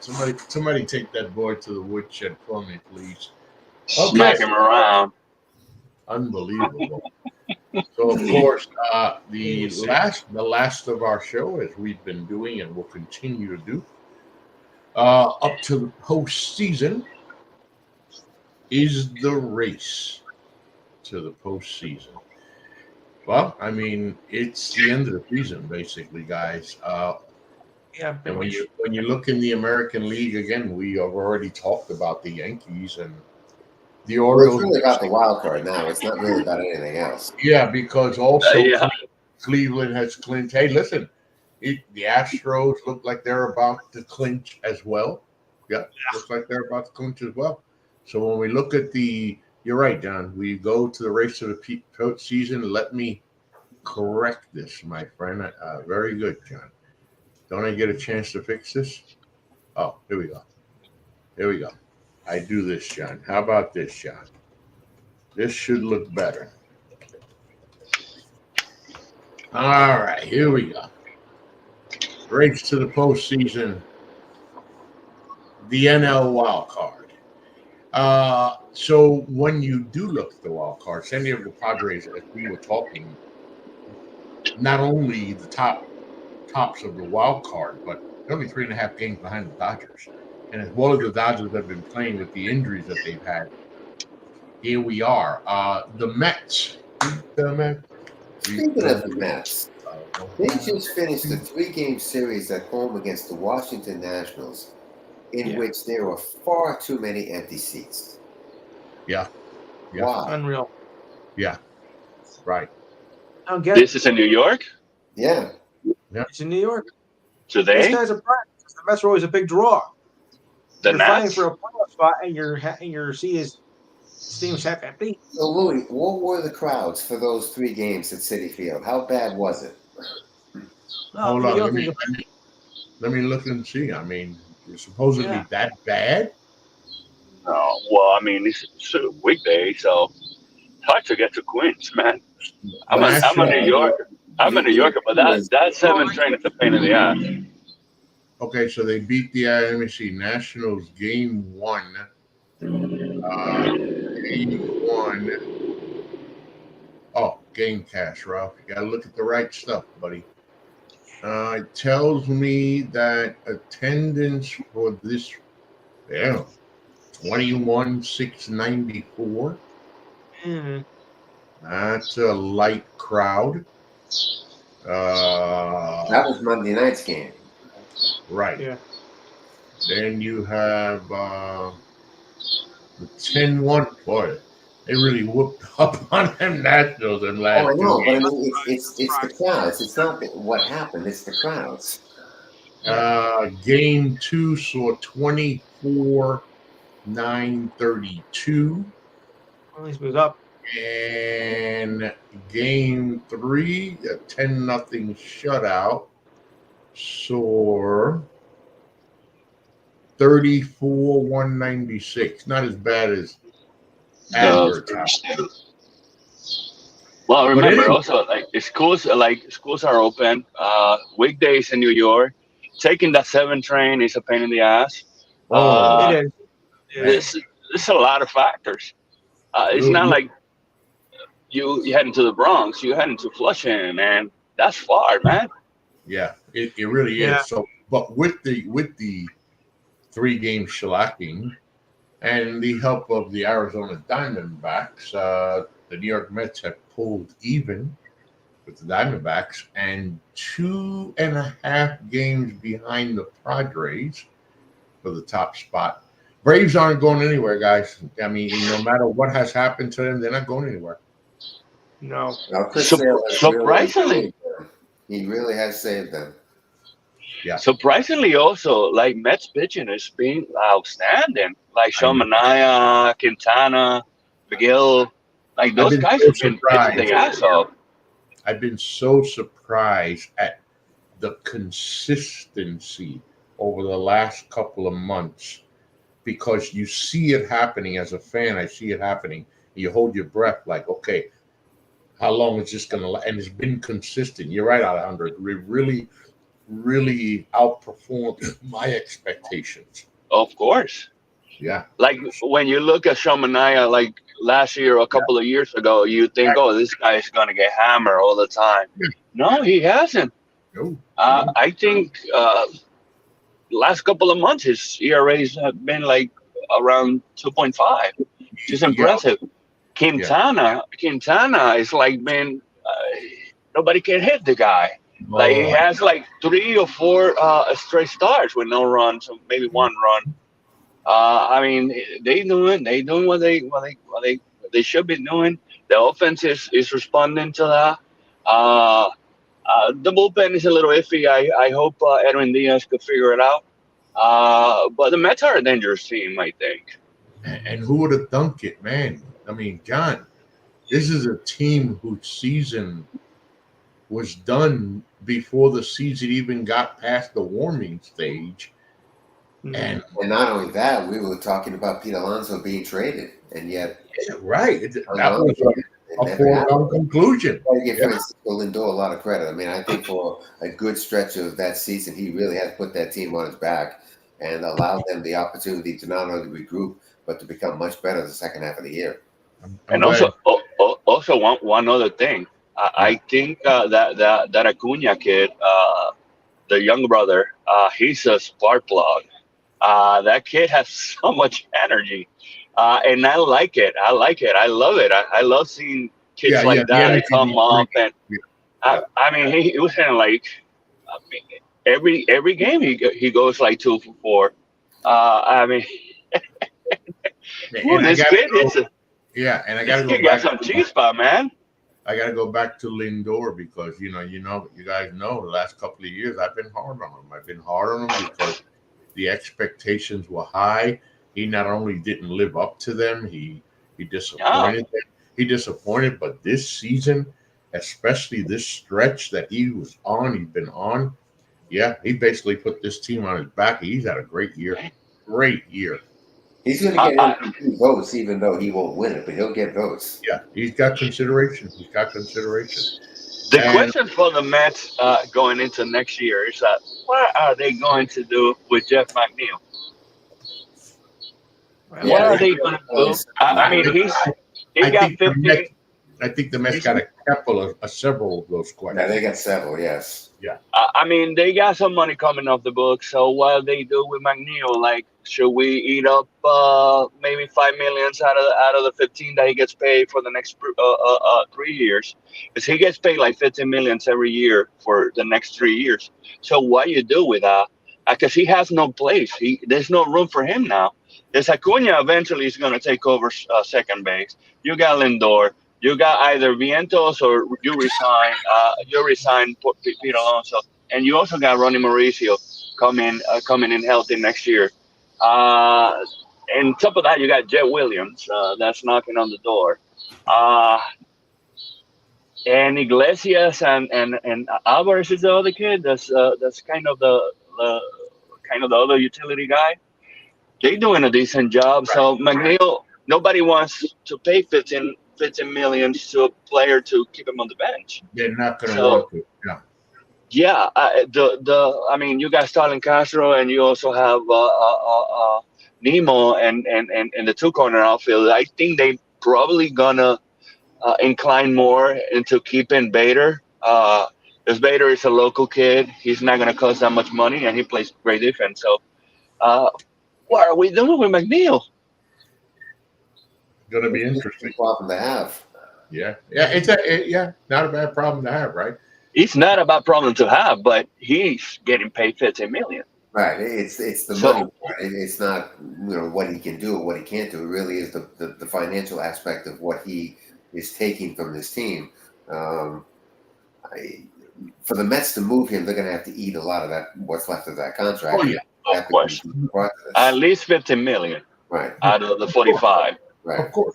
Somebody take that boy to the woodshed for me, please. Smack him around. Unbelievable. So of course, the last of our show, as we've been doing and will continue to do, up to the postseason, is the race to the postseason. Well, I mean, it's the end of the season, basically, guys. Yeah, And pretty when much. you look in the American League again, we have already talked about the Yankees and the Well, it's Orioles. really about the wild card now. It's not really about anything else. Yeah, because also Yeah. Cleveland has clinched. Hey, listen, the Astros look like they're about to clinch as well. Yeah, looks like they're about to clinch as well. So when we look at you're right, John. We go to the race to the postseason. Let me correct this, my friend. Very good, John. Don't I get a chance to fix this? Oh, here we go. Here we go. I do this, John. How about this, John? This should look better. All right, here we go. Race to the postseason. The NL wild card. So when you do look at the wild card, San Diego Padres, as we were talking, not only the tops of the wild card, but they're only 3.5 games behind the Dodgers. And as well as the Dodgers have been playing with the injuries that they've had, here we are. The Mets. Speaking of the Mets, they just finished a 3-game series at home against the Washington Nationals, in which there were far too many empty seats. Yeah. Why? Unreal. Yeah. Right. I don't get This it. is in New York Yeah. It's in New York. These today. guys are prime. The Mets are always a big draw. The You're fighting Nats. for a playoff spot, and your seat seems half empty. So, Louis, what were the crowds for those 3 games at Citi Field? How bad was it? Hold You on. don't think Let me look and see. I mean, it's supposedly that bad? No, well, I mean, it's a weekday, so it's hard to get to Queens, man. I'm a New Yorker. I'm a New Yorker, but that 7 train is a pain in the ass. Okay, so they beat the let me see, Nationals game 1. Game 1. Oh, game cash, Ralph. You gotta look at the right stuff, buddy. It tells me that attendance for this 21,694. That's a light crowd. That was Monday night's game. Right. Yeah. Then you have the 10-1. Boy, they really whooped up on them Nationals in last I know, 2 but I games. mean, it's the crowds. It's not what happened. It's the crowds. Game 2 saw 24,932. At least it was up. And game 3, a 10-0 shutout, saw 34, 196. Not as bad as The- advertised. Well, But remember anyway, also schools are open weekdays in New York. Taking that 7 train is a pain in the ass. oh, It is. It man. is. There's a lot of factors. It's not You- like you heading to the Bronx, you heading to Flushing, man. That's far, man. yeah, it really Yeah. is. So, but with the 3-game shellacking and the help of the Arizona Diamondbacks, the New York Mets have pulled even with the Diamondbacks and 2.5 games behind the Padres for the top spot. Braves aren't going anywhere, guys. I mean, no matter what has happened to them, they're not going anywhere. No. Now, Chris Sup- Sale has surprisingly. really, he really has saved them. Surprisingly, also, like Mets pitching has been outstanding. Like Sean know. Manaea, Quintana, Miguel, like those been guys so have been pitching surprised. their ass off. I've been so surprised at the consistency over the last couple of months because you see it happening as a fan. I see it happening. You hold your breath like, okay, how long is this going to last? And it's been consistent. You're right, Alejandro. We really, really outperformed my expectations. Of course. Yeah. Like when you look at Sean Manaea, like last year or a couple of years ago, you think, oh, this guy is going to get hammered all the time. No, he hasn't. No. I think last couple of months, his ERAs have been like around 2.5, which is impressive. Quintana is like, man, nobody can hit the guy. Like he has like 3 or 4 straight starts with no runs, or maybe 1 run. I mean, they doing what they should be doing. The offense is responding to that. The bullpen is a little iffy. I hope Edwin Diaz could figure it out. But the Mets are a dangerous team, I think. And who would have thunk it, man? I mean, John, this is a team whose season was done before the season even got past the warming stage. And not only that, we were talking about Pete Alonso being traded, and yet right, that was a foregone conclusion. I give Francisco Lindor a lot of credit. I mean, I think for a good stretch of that season, he really has put that team on his back and allowed them the opportunity to not only regroup but to become much better the second half of the year. And also one other thing, I think that Acuna kid, the young brother, he's a spark plug. That kid has so much energy, and I like it. I love it. I love seeing kids like that come up. And I mean, he was in like every game he goes like 2 for 4. I mean, this kid is and I got to go back. Got some chispa, man. I got to go back to Lindor because you guys know the last couple of years I've been hard on him. Because the expectations were high. He not only didn't live up to them, he disappointed them. He disappointed, but this season, especially this stretch that he's been on, he basically put this team on his back. He's had a great year. Great year. He's going to get MVP votes, even though he won't win it, but he'll get votes. Yeah, he's got consideration. The question for the Mets going into next year is that what are they going to do with Jeff McNeil? What are they going to do? I mean, he got 15. I think the Mets got several of those questions. Yeah, they got several, yes. Yeah. I mean, they got some money coming off the books. So what they do with McNeil? Like, should we eat up maybe $5 million out of the 15 that he gets paid for the next 3 years? Because he gets paid like $15 million every year for the next 3 years. So what you do with that? Because he has no place. There's no room for him now. There's Acuna eventually is going to take over second base. You got Lindor. You got either Vientos or you resign Pete Alonso, and you also got Ronnie Mauricio coming in healthy next year. And top of that, you got Jet Williams that's knocking on the door, and Iglesias and Alvarez is the other kid. That's kind of the other utility guy. They're doing a decent job. So McNeil, nobody wants to pay 15 millions to a player to keep him on the bench. They're not going to So want to. Yeah. yeah, I mean, you got Stalin Castro, and you also have Nemo and the two corner outfield. I think they probably gonna incline more into keeping Bader. Because Bader is a local kid, he's not gonna cost that much money, and he plays great defense. So, what are we doing with McNeil? Going to be It's interesting. a problem to have. Yeah. Yeah. Not a bad problem to have, right? It's not a bad problem to have, but he's getting paid 15 million. Right. It's the So- money part. It's not what he can do or what he can't do. It really is the financial aspect of what he is taking from this team. For the Mets to move him, they're going to have to eat a lot of that. What's left of that contract? Oh, yeah. Of course, at least 15 million Right. out of the 45. Right. Of course.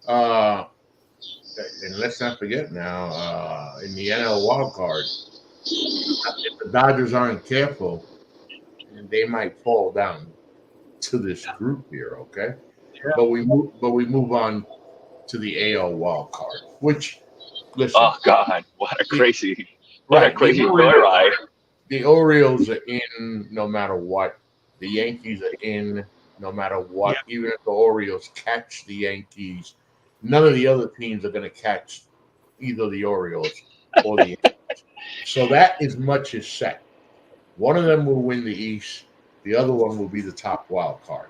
And let's not forget now, in the NL wild card, if the Dodgers aren't careful, they might fall down to this group here. Okay, but we move on to the AL wild card, which listen. Oh God, what a crazy Right, joyride! The Orioles are in no matter what. The Yankees are in no matter what. Yeah. Even if the Orioles catch the Yankees, none of the other teams are going to catch either the Orioles or the Yankees. So that as much is set. One of them will win the East. The other one will be the top wild card.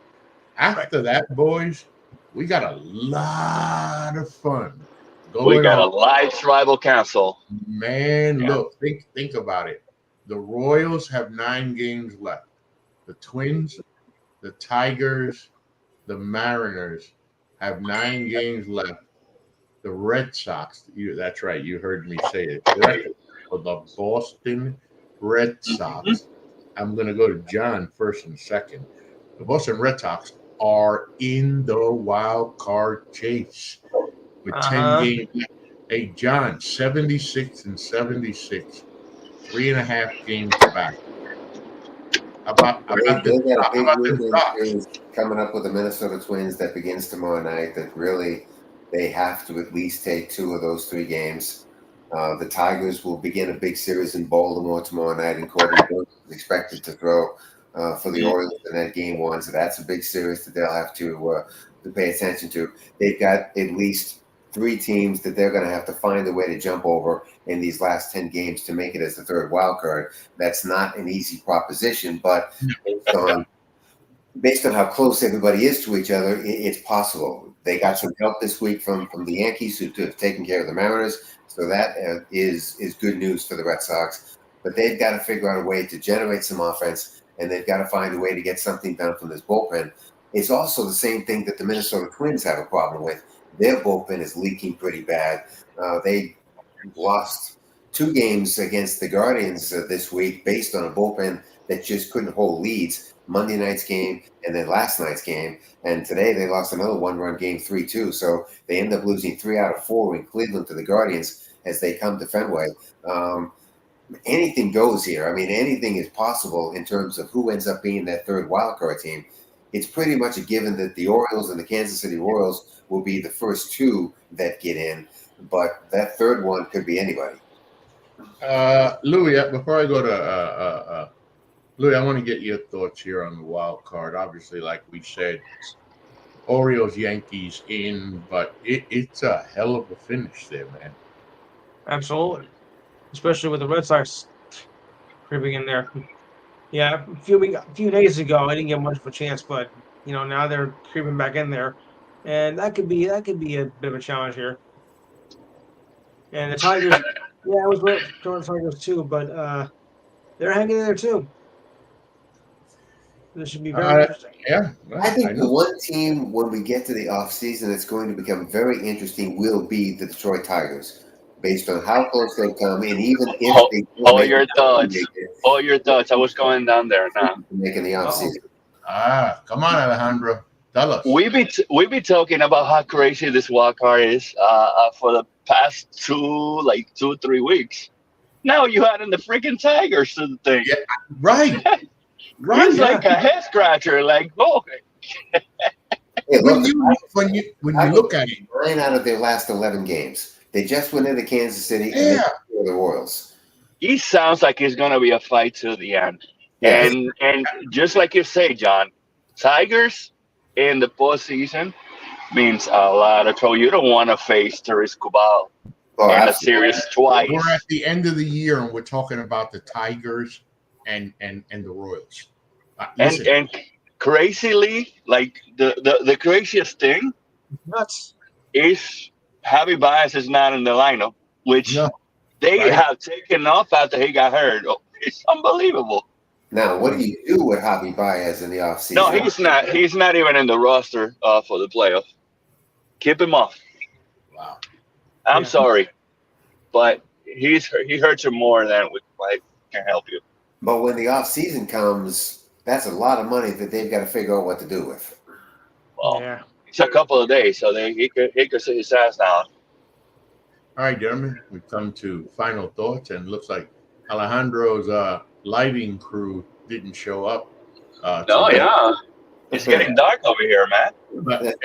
After that, boys, we got a lot of fun going We got a on. live tribal council. Man, Yeah. look, think about it. The Royals have 9 games left. The Twins, the Tigers, the Mariners have 9 games left. The Red Sox, that's right, you heard me say it correctly. For the Boston Red Sox, I'm going to go to John first and second. The Boston Red Sox are in the wild card chase with 10 games left. Hey, John, 76 and 76, 3.5 games back. How about They got a big the weekend Sox? series coming up with the Minnesota Twins that begins tomorrow night. That really they have to at least take 2 of those 3 games. The Tigers will begin a big series in Baltimore tomorrow night, and Corbin Burns is expected to throw for the Orioles in that game 1. So that's a big series that they'll have to pay attention to. They've got at least 3 teams that they're going to have to find a way to jump over in these last 10 games to make it as the 3rd wild card. That's not an easy proposition, but based on how close everybody is to each other, it's possible. They got some help this week from the Yankees who have taken care of the Mariners, so that is good news for the Red Sox. But they've got to figure out a way to generate some offense, and they've got to find a way to get something done from this bullpen. It's also the same thing that the Minnesota Twins have a problem with. Their bullpen is leaking pretty bad. They lost 2 games against the Guardians this week based on a bullpen that just couldn't hold leads. Monday night's game and then last night's game. And today they lost another 1-run game 3-2. So they end up losing 3 out of 4 in Cleveland to the Guardians as they come to Fenway. Anything goes here. I mean, anything is possible in terms of who ends up being that 3rd wildcard team. It's pretty much a given that the Orioles and the Kansas City Royals will be the first 2 that get in. But that 3rd one could be anybody. Louis, before I go to Louis, I want to get your thoughts here on the wild card. Obviously, like we said, Orioles, Yankees in, but it's a hell of a finish there, man. Absolutely, especially with the Red Sox creeping in there. Yeah, a few days ago, I didn't get much of a chance, but now they're creeping back in there, and that could be a bit of a challenge here. And the Tigers, I was with the Tigers too, but they're hanging in there too. This should be very interesting. Yeah, I think the one team when we get to the offseason that's going to become very interesting will be the Detroit Tigers, based on how close they come, and even if they don't All make your it, thoughts. All your thoughts. I was going down there now. making the offseason. Come on, Alejandro, tell us. We be talking about how crazy this wild card is for the past 2-3 weeks. Now you adding the freaking Tigers to the thing. Yeah, right. Right. He's like a head scratcher. Like, oh, Hey, When look, you look at it, 9 out of their last 11 games. They just went into Kansas City and they yeah, beat the Royals. he sounds like it's gonna be a fight to the end. Yes. And just like you say, John, Tigers in the postseason means a lot of trouble. You don't want to face Teres Kubal Oh, in a absolutely. series twice. we're at the end of the year and we're talking about the Tigers and the Royals. Listen, And crazily, like the craziest thing Nuts. is Javi Baez is not in the lineup, which no, they right? have taken off after he got hurt. Oh, it's unbelievable. Now, what do you do with Javi Baez in the offseason? No, he's not. He's not even in the roster for the playoff. Keep him off. Wow. I'm Yeah. sorry, but he hurts you more than we can help you. But when the offseason comes, that's a lot of money that they've got to figure out what to do with. Well, Yeah. it's a couple of days, so he could sit his ass down. All right, gentlemen, we've come to final thoughts, and it looks like Alejandro's lighting crew didn't show up. No, today. yeah, it's getting dark over here, man. But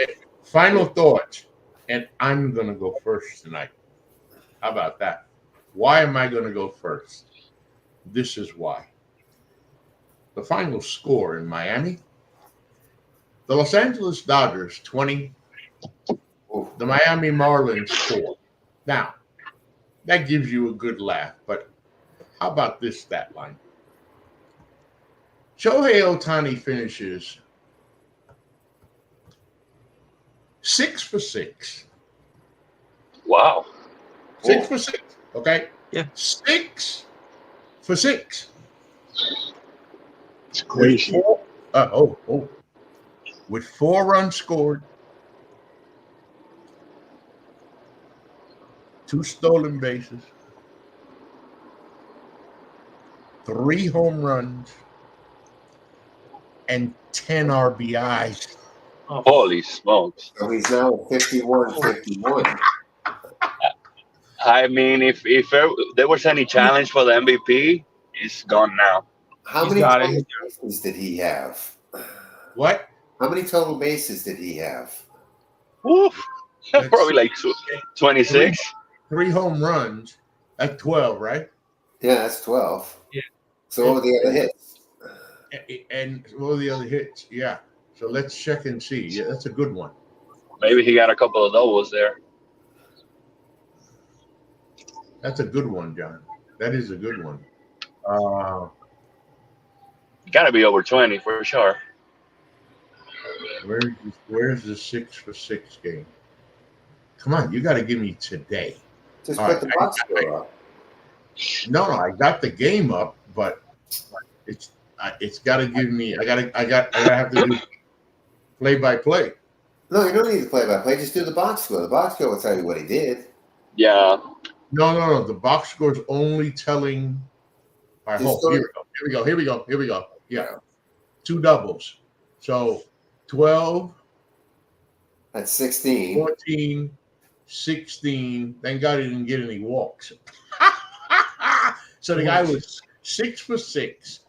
final thoughts, and I'm going to go first tonight. How about that? Why am I going to go first? This is why. The final score in Miami, the Los Angeles Dodgers 20, the Miami Marlins 4. Now, that gives you a good laugh, but how about this stat line? Shohei Ohtani finishes 6 for 6. Wow. 6 for 6, okay? Yeah. 6 for 6. It's crazy. With 4 runs scored, 2 stolen bases, 3 home runs, and 10 RBIs. Oh, Holy smokes. So he's now 51-51. I mean, if there was any challenge for the MVP, it's gone now. How He's many got total it. bases did he have? What? How many total bases did he have? Woof. Probably like 26. 3 home runs at 12, right? Yeah, that's 12. Yeah. So what were the other hits? And what were the other hits? Yeah. So let's check and see. Yeah, that's a good one. Maybe he got a couple of doubles there. That's a good one, John. That is a good one. Got to be over 20 for sure. Where's the 6 for 6 game? Come on, you got to give me today. Just All put the right, box score up. No, I got the game up, but it's got to give me. I gotta have to do play by play. No, you don't need to play by play. Just do the box score. The box score will tell you what he did. Yeah. No. The box score's only telling. All right, here we go. Yeah, 2 doubles. So 12, That's 16. 14, 16. Thank God he didn't get any walks. So the guy was 6 for 6,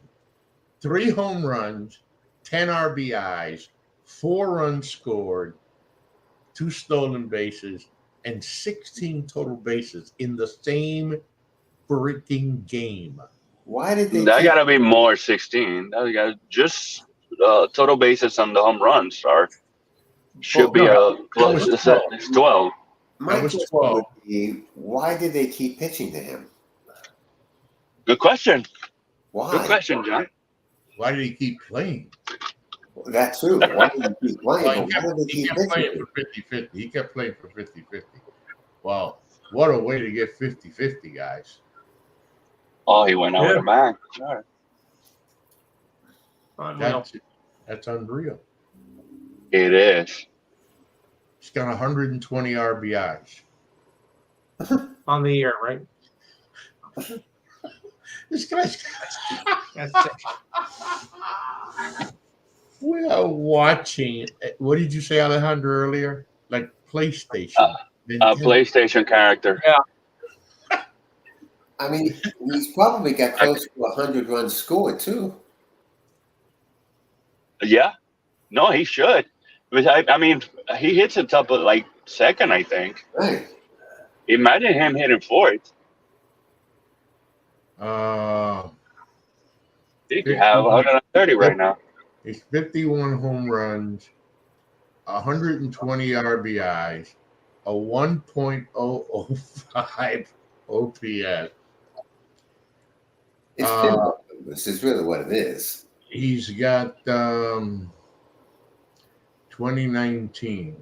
3 home runs, 10 RBIs, 4 runs scored, 2 stolen bases, and 16 total bases in the same freaking game. Why did they That keep- got to be more 16. That got just total bases on the home runs should be close. It's 12. My That was question 12. would be, why did they keep pitching to him? Good question. Why? Good question, John. Why did he keep playing? That too. Why did he keep playing? Well, But why did they he keep kept playing pitching? for 50-50. He kept playing for 50-50. Well, what a way to get 50-50, guys. Oh, he went out with a bang. Sure. unreal. That's unreal. It is. He's got 120 RBIs. On the year, right? This guy's That's sick. We are watching. What did you say, Alejandro, earlier? Like PlayStation. Nintendo. PlayStation character. I mean, he's probably got close to 100 runs scored too. Yeah, no, he should. But I mean, he hits it top of like second, I think. Right. Imagine him hitting fourth. Uh, He could 50, have 130 right now. it's 51 home runs, 120 RBIs, a 1.005 OPS. It's pinball. This is really what it is. He's got 2019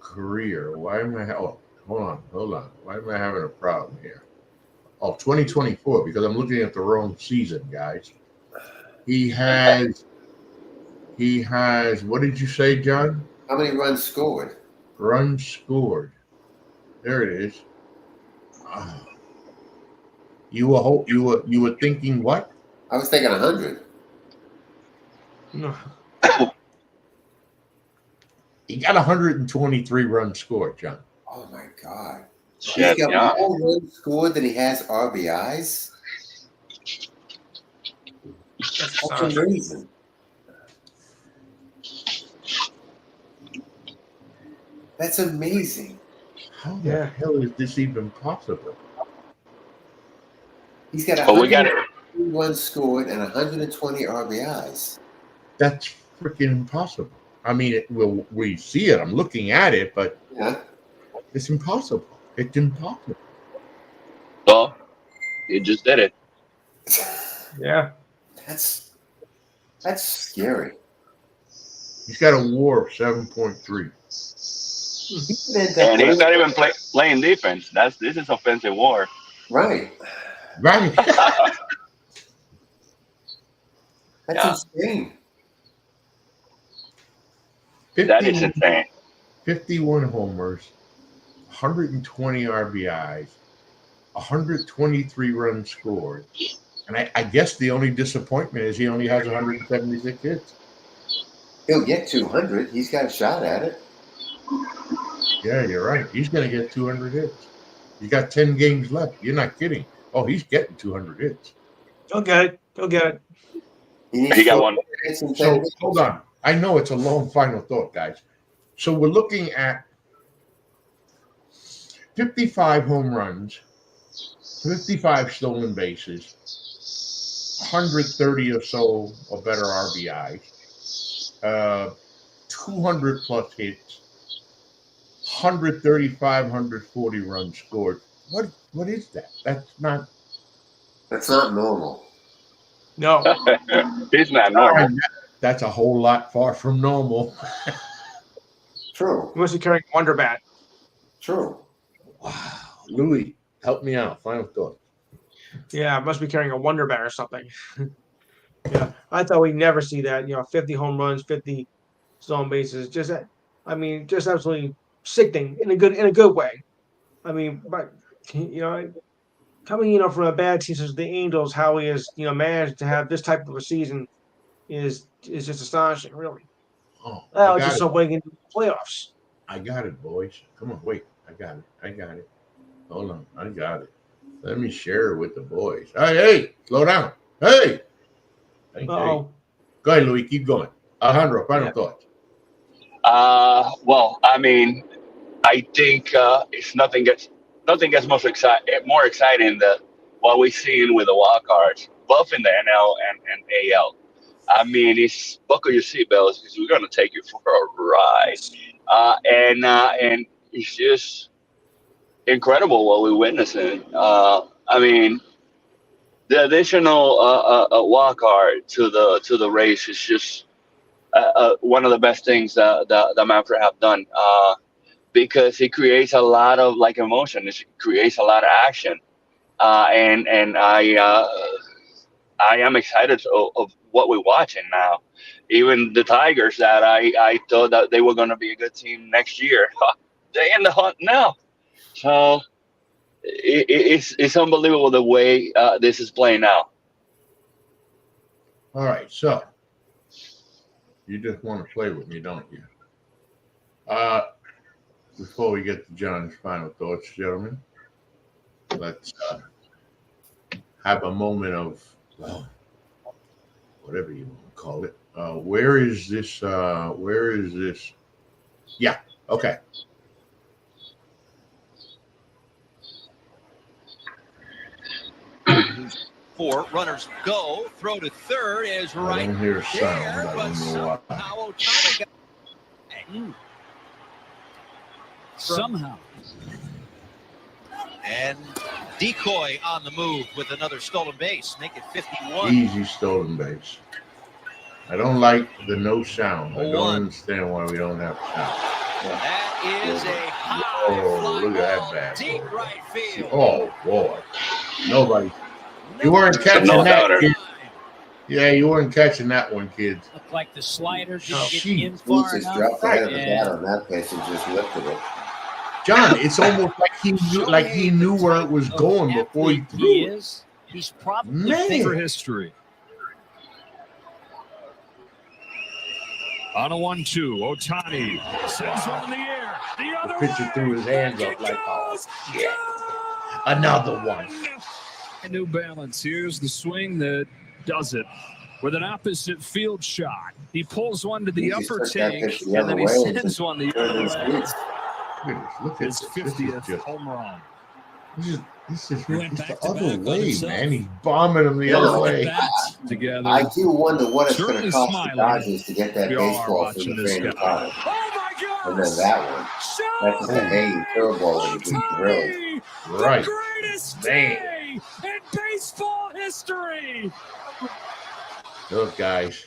career. Why am I? Oh, hold on. Why am I having a problem here? Oh, 2024, because I'm looking at the wrong season, guys. He has, what did you say, John? How many runs scored? Runs scored. There it is. You were thinking what? I was thinking 100. No. He got 123 runs scored, John. Oh my God. Shit, He's got yeah. more runs scored than he has RBIs. That's amazing. That's amazing. How the hell is this even possible? He's got But we got 100 runs scored and 120 RBIs. That's freaking impossible. I mean, we see it. I'm looking at it, but Yeah. it's impossible. It's impossible. Well, he just did it. Yeah. That's scary. He's got a WAR of 7.3. And he's not even playing defense. This is offensive war. Right. Right. That's insane. That is insane. 51 homers, 120 RBIs, 123 runs scored. And I guess the only disappointment is he only has 176 hits. He'll get 200. He's got a shot at it. Yeah, you're right. He's going to get 200 hits. You got 10 games left. You're not kidding. Oh, he's getting 200 hits. Go get it. Go get it. He got one. So hold on. I know it's a long final thought, guys. So we're looking at 55 home runs, 55 stolen bases, 130 or so or better RBI, 200 plus hits, 135, 140 runs scored. What is that? That's not normal. No. He's not normal. That's a whole lot far from normal. True. He must be carrying a Wonder Bat. True. Wow. Louis, help me out. Final thought. Yeah, must be carrying a Wonder Bat or something. Yeah, I thought we'd never see that. 50 home runs, 50 stolen bases. Just absolutely sickening in a good way. I mean, but coming from a bad team such as the Angels, how he has managed to have this type of a season is just astonishing, really. Oh, Well, just so waiting into the playoffs. I got it, boys. Come on, wait. I got it. Hold on. I got it. Let me share it with the boys. Hey, slow down. Hey. Uh-oh. Go ahead, Louis. Keep going. Alejandro, final thoughts. Well, I mean, I think it's nothing gets more exciting than what we're seeing with the wild cards, both in the NL and AL. I mean, it's buckle your seatbelts because we're going to take you for a ride. And it's just incredible what we're witnessing. I mean, the additional wild card to the race is just one of the best things that Manfred have done because it creates a lot of emotion. It creates a lot of action, and I am excited of what we're watching now. Even the Tigers that I thought that they were going to be a good team next year, they're in the hunt now. So it's unbelievable the way this is playing out. All right, so you just want to play with me, don't you? Before we get to John's final thoughts, gentlemen, let's have a moment of, whatever you want to call it. Where is this? Where is this? Yeah. Okay. Four runners go. Throw to third is I right don't hear a sound. there, I but don't know why. somehow Ohtani got Somehow. and Decoy on the move with another stolen base, make it 51. Easy stolen base. I don't like the no sound. I don't 0-1. understand why we don't have sound. That is a high Oh, fly look at that ball, bad deep boy. right field. Oh boy, nobody. You weren't catching No that, doubter. kid. Yeah, you weren't catching that one, kids. Looked like the slider didn't Oh, get gee. in He far just enough. dropped the head of the And bat on that pitch and just lifted it. John, it's almost like he knew where it was going before he threw it. He's probably Man. for history. On a 1-2, Ohtani sends one in the air. The The other pitcher way. threw his hands up It like, oh, goes. yeah. Another one. A new balance. Here's the swing that does it with an opposite field shot. He pulls one to the He just upper took that tank, pitch the and other then he way and sends just one the turned other his way. feet. Look at His this. 50th home run. This is He went it's the back to other back on way, himself. man. He's bombing him the Yeah, other no, way. Bats together. I do wonder what it's going Certainly to cost smiling. the Dodgers to get that We are baseball watching from the this Brandon guy. Carter. Oh my God! And then that one. That's just a hanging curveball that he just drilled. Right. The greatest Man. day in baseball history. Look, guys.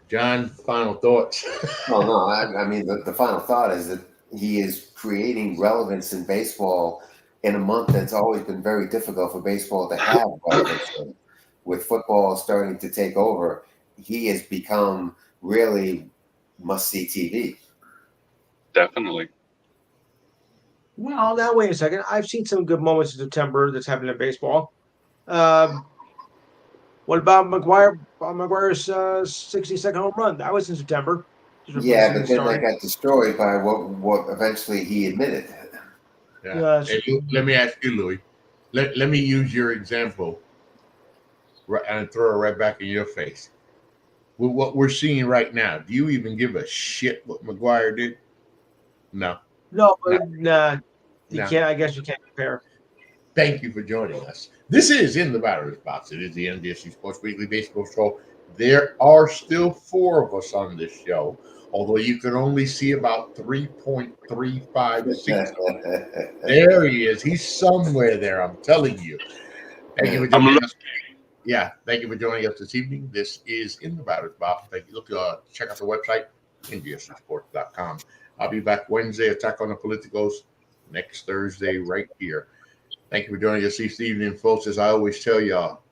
John, final thoughts. No. I mean, the final thought is that he is creating relevance in baseball in a month that's always been very difficult for baseball to have relevance in. With football starting to take over, he has become really must-see TV. Definitely. Well, now wait a second. I've seen some good moments in September that's happened in baseball. What about McGuire? McGuire's 62nd home run. That was in September. Just before Yeah, the but season then that started. got destroyed by what eventually he admitted. Yeah. Yeah, Hey, let me ask you, Louis. Let me use your example and throw it right back in your face. With what we're seeing right now, do you even give a shit what McGuire did? No. No, nah, you No. can't. I guess you can't compare. Thank you for joining us. This is In the Batter's Box. It is the NDSC Sports Weekly Baseball Show. There are still 4 of us on this show, although you can only see about 3.356. There he is. He's somewhere there, I'm telling you. Thank you for joining us. Yeah, thank you for joining us this evening. This is In the Batter's Box. Thank you. Look, check out the website, ndscsports.com. I'll be back Wednesday, Attack on the Politicos, next Thursday right here. Thank you for joining us this evening, folks. As I always tell y'all,